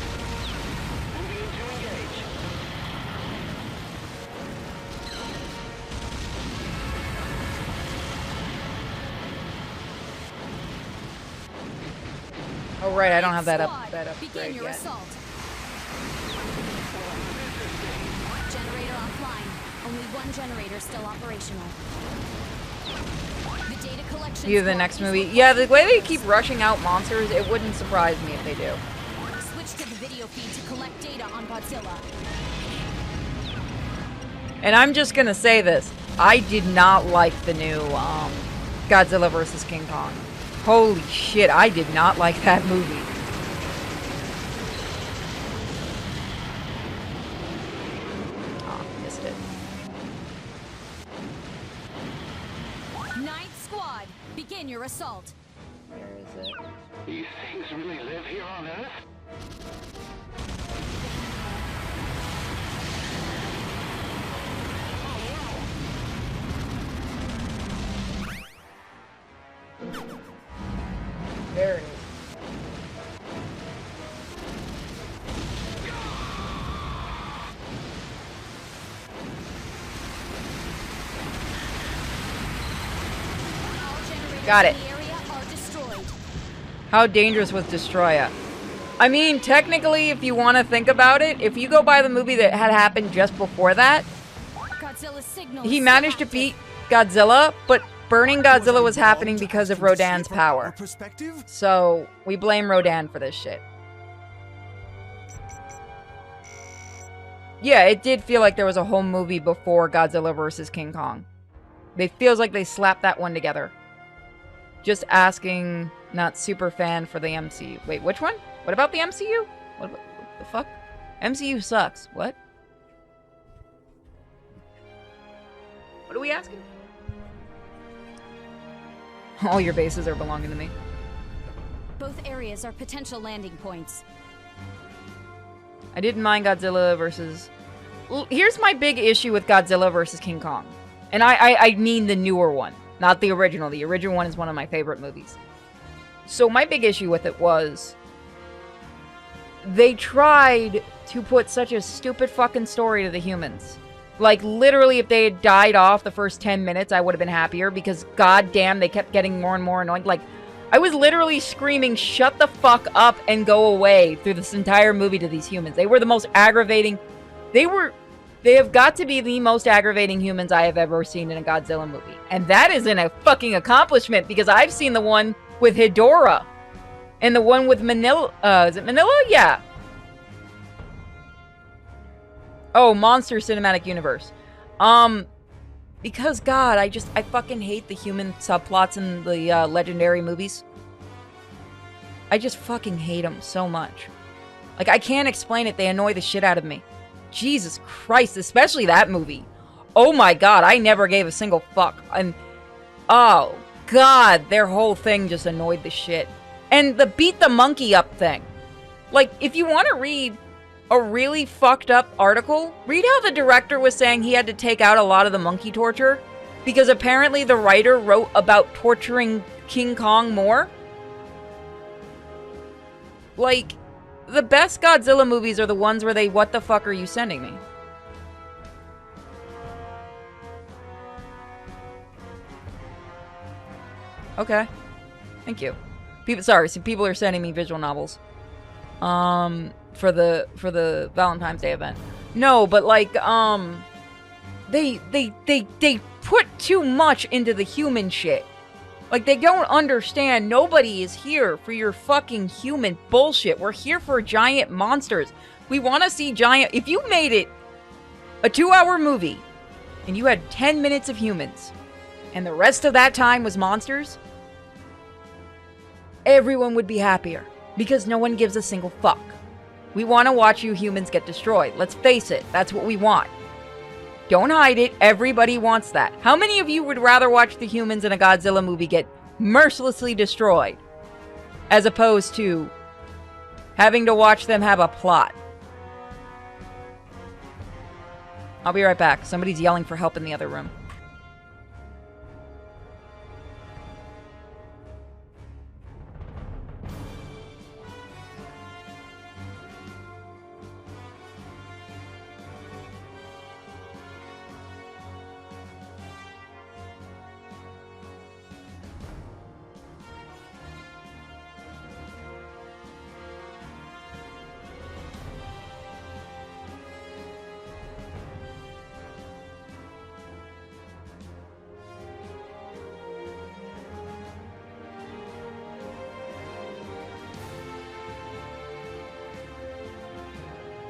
Oh right, I don't have that upgrade your yet. assault. Generator offline. Only one generator still operational. The data collection. You the next movie? Yeah, the way they keep rushing out monsters, it wouldn't surprise me if they do. Switch to the video feed to collect data on Godzilla. And I'm just gonna say this. I did not like the new Godzilla vs. King Kong. Holy shit, I did not like that movie. Oh, missed it. Ninth Squad, begin your assault. Where is it? These things really live here on Earth? There it is. Got it. How dangerous was Destroya? I mean, technically, if you want to think about it, if you go by the movie that had happened just before that, he managed to beat Godzilla, but burning Godzilla was happening because of Rodan's power. So, we blame Rodan for this shit. Yeah, it did feel like there was a whole movie before Godzilla vs. King Kong. It feels like they slapped that one together. Just asking, not super fan for the MCU. Wait, which one? What about the MCU? What the fuck? MCU sucks. What? What are we asking? All your bases are belonging to me. Both areas are potential landing points. I didn't mind Godzilla versus... Here's my big issue with Godzilla versus King Kong. And I mean the newer one. Not the original. The original one is one of my favorite movies. So my big issue with it was... they tried to put such a stupid fucking story to the humans. Like, literally, if they had died off the first 10 minutes, I would have been happier, because goddamn, they kept getting more and more annoying. Like, I was literally screaming, shut the fuck up and go away through this entire movie to these humans. They were the most aggravating... They have got to be the most aggravating humans I have ever seen in a Godzilla movie. And that isn't a fucking accomplishment, because I've seen the one with Hedorah. And the one with Manila... is it Manila? Yeah. Oh, Monster Cinematic Universe. Because, God, I fucking hate the human subplots in the Legendary movies. I just fucking hate them so much. Like, I can't explain it. They annoy the shit out of me. Jesus Christ, especially that movie. Oh my God, I never gave a single fuck. And, oh, God, their whole thing just annoyed the shit. And the beat the monkey up thing. Like, if you want to read a really fucked up article, read how the director was saying he had to take out a lot of the monkey torture, because apparently the writer wrote about torturing King Kong more. Like, the best Godzilla movies are the ones where they, what the fuck are you sending me? Okay. Thank you. People are sending me visual novels. For the Valentine's Day event. No, but like, they put too much into the human shit. Like, they don't understand nobody is here for your fucking human bullshit. We're here for giant monsters. We want to see giant... If you made it a 2-hour movie and you had 10 minutes of humans and the rest of that time was monsters, everyone would be happier, because no one gives a single fuck. We want to watch you humans get destroyed. Let's face it, that's what we want. Don't hide it. Everybody wants that. How many of you would rather watch the humans in a Godzilla movie get mercilessly destroyed, as opposed to having to watch them have a plot? I'll be right back. Somebody's yelling for help in the other room.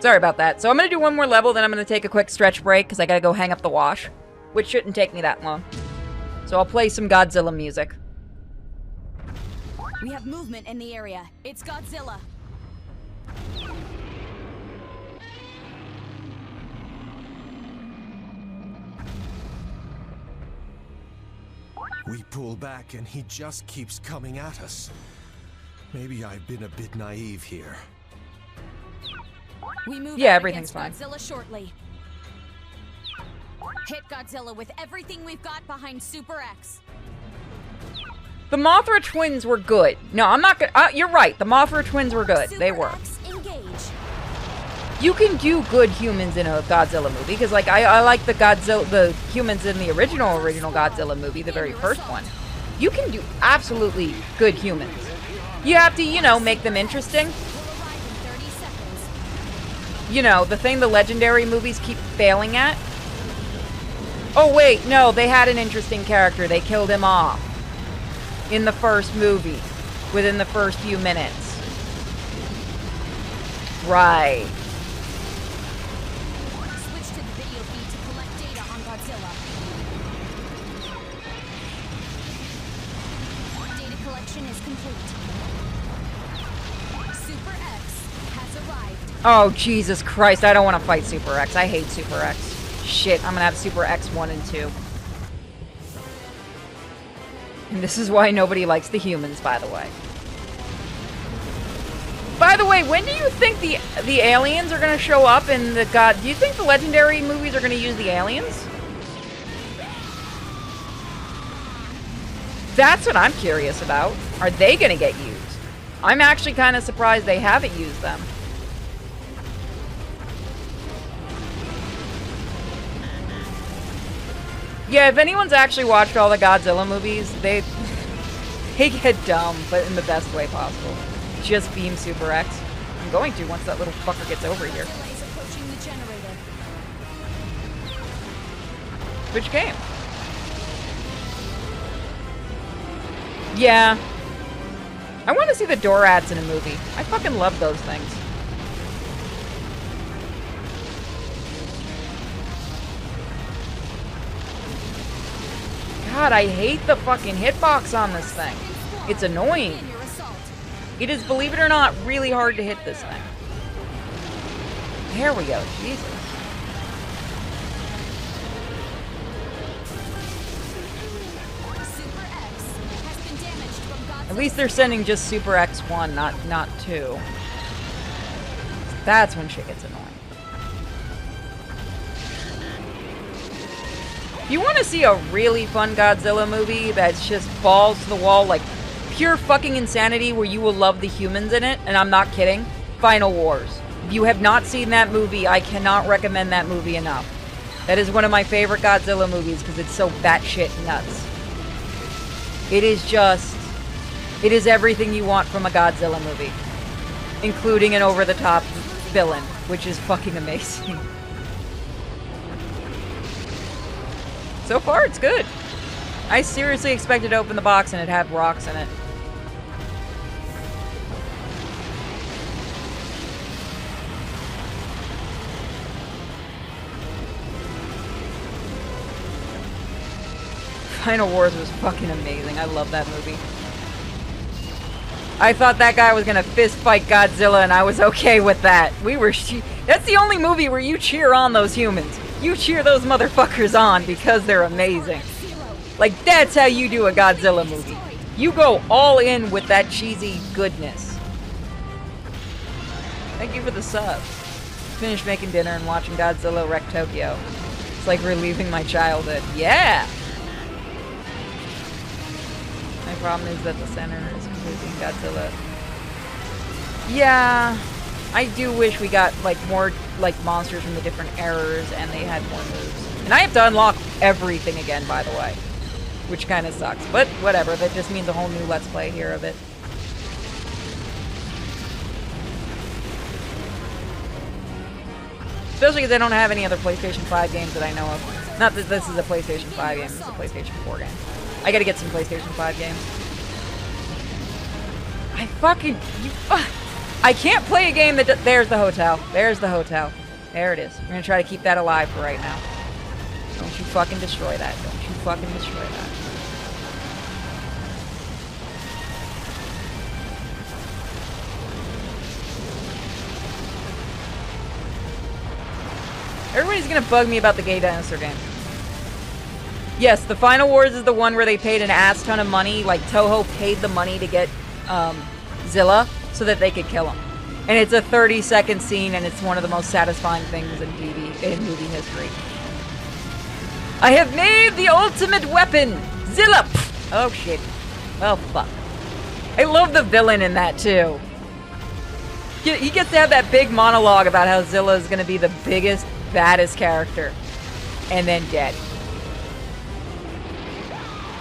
Sorry about that. So I'm gonna do one more level, then I'm gonna take a quick stretch break, because I gotta go hang up the wash. Which shouldn't take me that long. So I'll play some Godzilla music. We have movement in the area. It's Godzilla. We pull back and he just keeps coming at us. Maybe I've been a bit naive here. We move Yeah, out everything's against fine. Godzilla shortly. Hit Godzilla with everything we've got behind Super X. The Mothra twins were good. No, I'm not gonna... you're right. The Mothra twins were good. Super They were. X, engage. You can do good humans in a Godzilla movie, because, like, I like the humans in the original Godzilla movie, the very first one. You can do absolutely good humans. You have to, you know, make them interesting. Will arrive in 30 seconds. You know, the thing the legendary movies keep failing at. Oh, wait, no, they had an interesting character. They killed him off in the first movie, within the first few minutes. Right. Switch to the video feed to collect data on Godzilla. Data collection is complete. Super X has arrived. Oh, Jesus Christ, I don't want to fight Super X. I hate Super X. Shit, I'm gonna have Super X 1 and 2. And this is why nobody likes the humans, by the way. By the way, when do you think the aliens are gonna show up in the do you think the legendary movies are gonna use the aliens? That's what I'm curious about. Are they gonna get used? I'm actually kind of surprised they haven't used them. Yeah, if anyone's actually watched all the Godzilla movies, they get dumb, but in the best way possible. Just beam Super X. I'm going to once that little fucker gets over here. Godzilla is approaching the generator. Which game? Yeah. I want to see the Dorats in a movie. I fucking love those things. God, I hate the fucking hitbox on this thing. It's annoying. Begin your assault. It is, believe it or not, really hard to hit this thing. There we go. Jesus. Super X has been damaged from Godzilla. At least they're sending just Super X1, not 2. That's when shit gets annoying. If you want to see a really fun Godzilla movie that's just balls to the wall, like pure fucking insanity where you will love the humans in it, and I'm not kidding, Final Wars. If you have not seen that movie, I cannot recommend that movie enough. That is one of my favorite Godzilla movies because it's so batshit nuts. It is everything you want from a Godzilla movie, including an over-the-top villain, which is fucking amazing. So far, it's good. I seriously expected to open the box and it had rocks in it. Final Wars was fucking amazing. I love that movie. I thought that guy was gonna fist fight Godzilla and I was okay with that. That's the only movie where you cheer on those humans. You cheer those motherfuckers on because they're amazing. Like, that's how you do a Godzilla movie. You go all in with that cheesy goodness. Thank you for the sub. Finished making dinner and watching Godzilla wreck Tokyo. It's like reliving my childhood. Yeah! My problem is that the center is completely in Godzilla. Yeah, I do wish we got like more like monsters from the different eras and they had more moves. And I have to unlock everything again, by the way, which kind of sucks. But whatever, that just means a whole new Let's Play here of it. Especially because I don't have any other PlayStation 5 games that I know of. Not that this is a PlayStation 5 game, this is a PlayStation 4 game. I gotta get some PlayStation 5 games. I can't play a game that... There's the hotel. There's the hotel. There it is. We're gonna try to keep that alive for right now. Don't you fucking destroy that. Don't you fucking destroy that. Everybody's gonna bug me about the gay dinosaur game. Yes, the Final Wars is the one where they paid an ass ton of money. Like, Toho paid the money to get Zilla so that they could kill him. And it's a 30-second scene, and it's one of the most satisfying things in movie history. I have made the ultimate weapon! Zilla! Oh, shit. Oh, fuck. I love the villain in that, too. He gets to have that big monologue about how Zilla is going to be the biggest, baddest character. And then dead.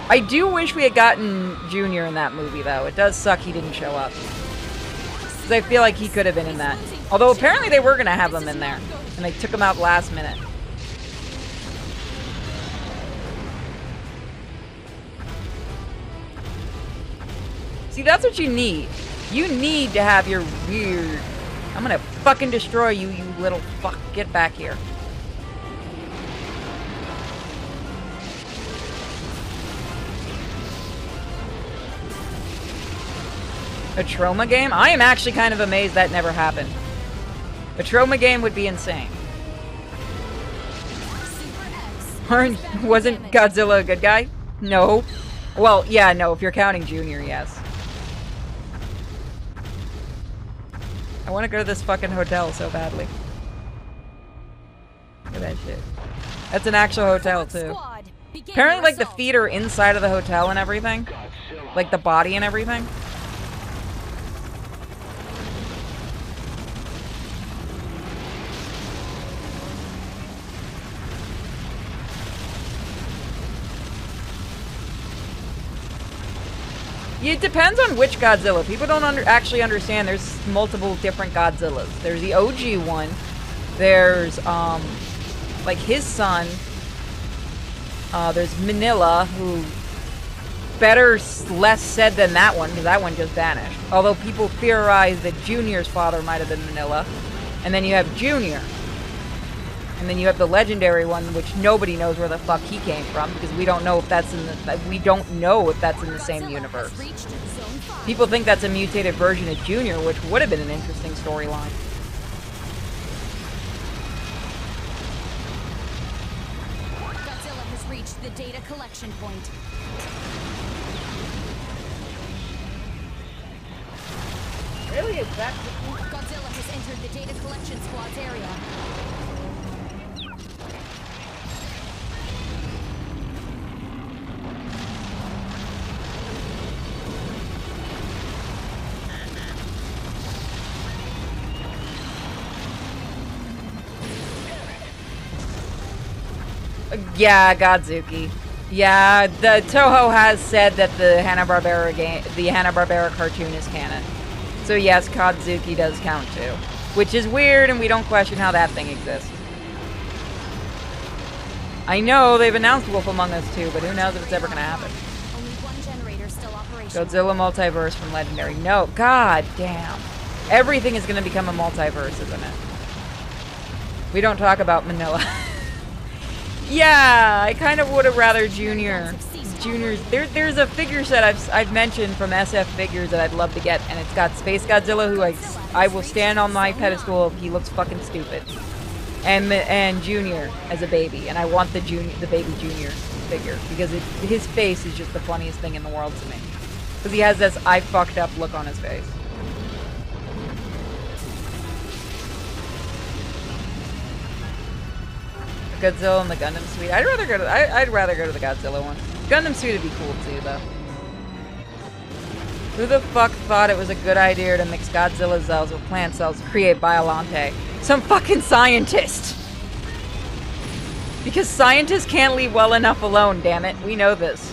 I do wish we had gotten Junior in that movie, though. It does suck he didn't show up. Because I feel like he could have been in that. Although apparently they were going to have him in there. And they took him out last minute. See, that's what you need. You need to have your weird... I'm gonna fucking destroy you, you little fuck. Get back here. A trauma game? I am actually kind of amazed that never happened. A trauma game would be insane. Wasn't Godzilla a good guy? No. Well, yeah, no, if you're counting Junior, yes. I want to go to this fucking hotel so badly. Look at that shit. That's an actual hotel, too. Apparently, like, the feet are inside of the hotel and everything. Like, the body and everything. It depends on which Godzilla. People don't actually understand there's multiple different Godzillas. There's the OG one. There's, like, his son. There's Manila, who... Better less said than that one, because that one just vanished. Although people theorize that Junior's father might have been Manila. And then you have Junior. And then you have the legendary one, which nobody knows where the fuck he came from, because we don't know if that's in the same universe. People think that's a mutated version of Junior, which would have been an interesting storyline. Godzilla has reached the data collection point. Really? Is that... Godzilla has entered the data collection squad's area. Yeah, Godzuki. Yeah, the Toho has said that the Hanna-Barbera game, the Hanna-Barbera cartoon is canon. So yes, Godzuki does count too. Which is weird, and we don't question how that thing exists. I know they've announced Wolf Among Us 2, but who knows if it's ever gonna happen. Only one generator still operational. Godzilla multiverse from Legendary. No, god damn. Everything is gonna become a multiverse, isn't it? We don't talk about Manila. Yeah, I kind of would have rather Junior. Junior's there's a figure set I've mentioned from SF Figures that I'd love to get, and it's got Space Godzilla, who I will stand on my pedestal if he looks fucking stupid, and Junior as a baby, and I want the baby Junior figure because his face is just the funniest thing in the world to me, because he has this I fucked up look on his face. Godzilla and the Gundam suite. I'd rather go to the Godzilla one. Gundam suite would be cool too, though. Who the fuck thought it was a good idea to mix Godzilla cells with plant cells to create Biolante? Some fucking scientist! Because scientists can't leave well enough alone, damn it. We know this.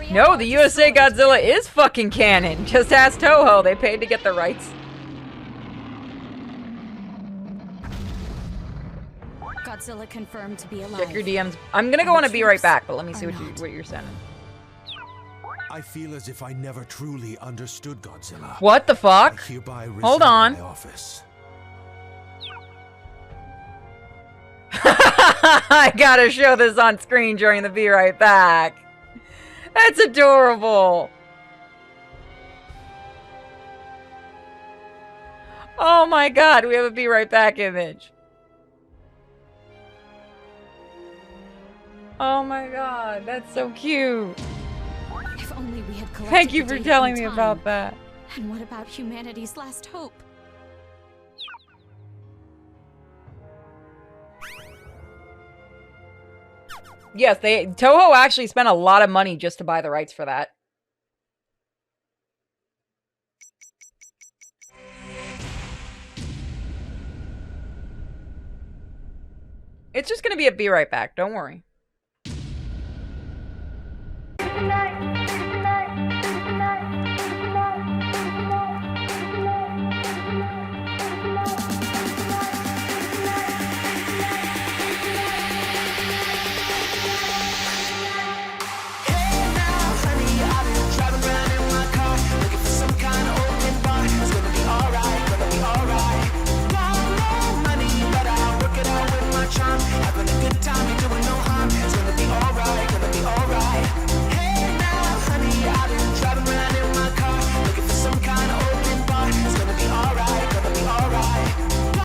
No, the USA Godzilla is fucking canon. Just ask Toho. They paid to get the rights. Godzilla confirmed to be alive. Check your DMs. I'm gonna go on a Be Right Back, but let me see what you're sending. I feel as if I never truly understood Godzilla. What the fuck? I hereby Hold resign on. my office. I gotta show this on screen during the Be Right Back. That's adorable. Oh my god, we have a Be Right Back image. Oh my god, that's so cute. If only we had collected Thank you the for data telling in me time. about that. And what about humanity's last hope? Yes, Toho actually spent a lot of money just to buy the rights for that. It's just gonna be a Be Right Back, don't worry.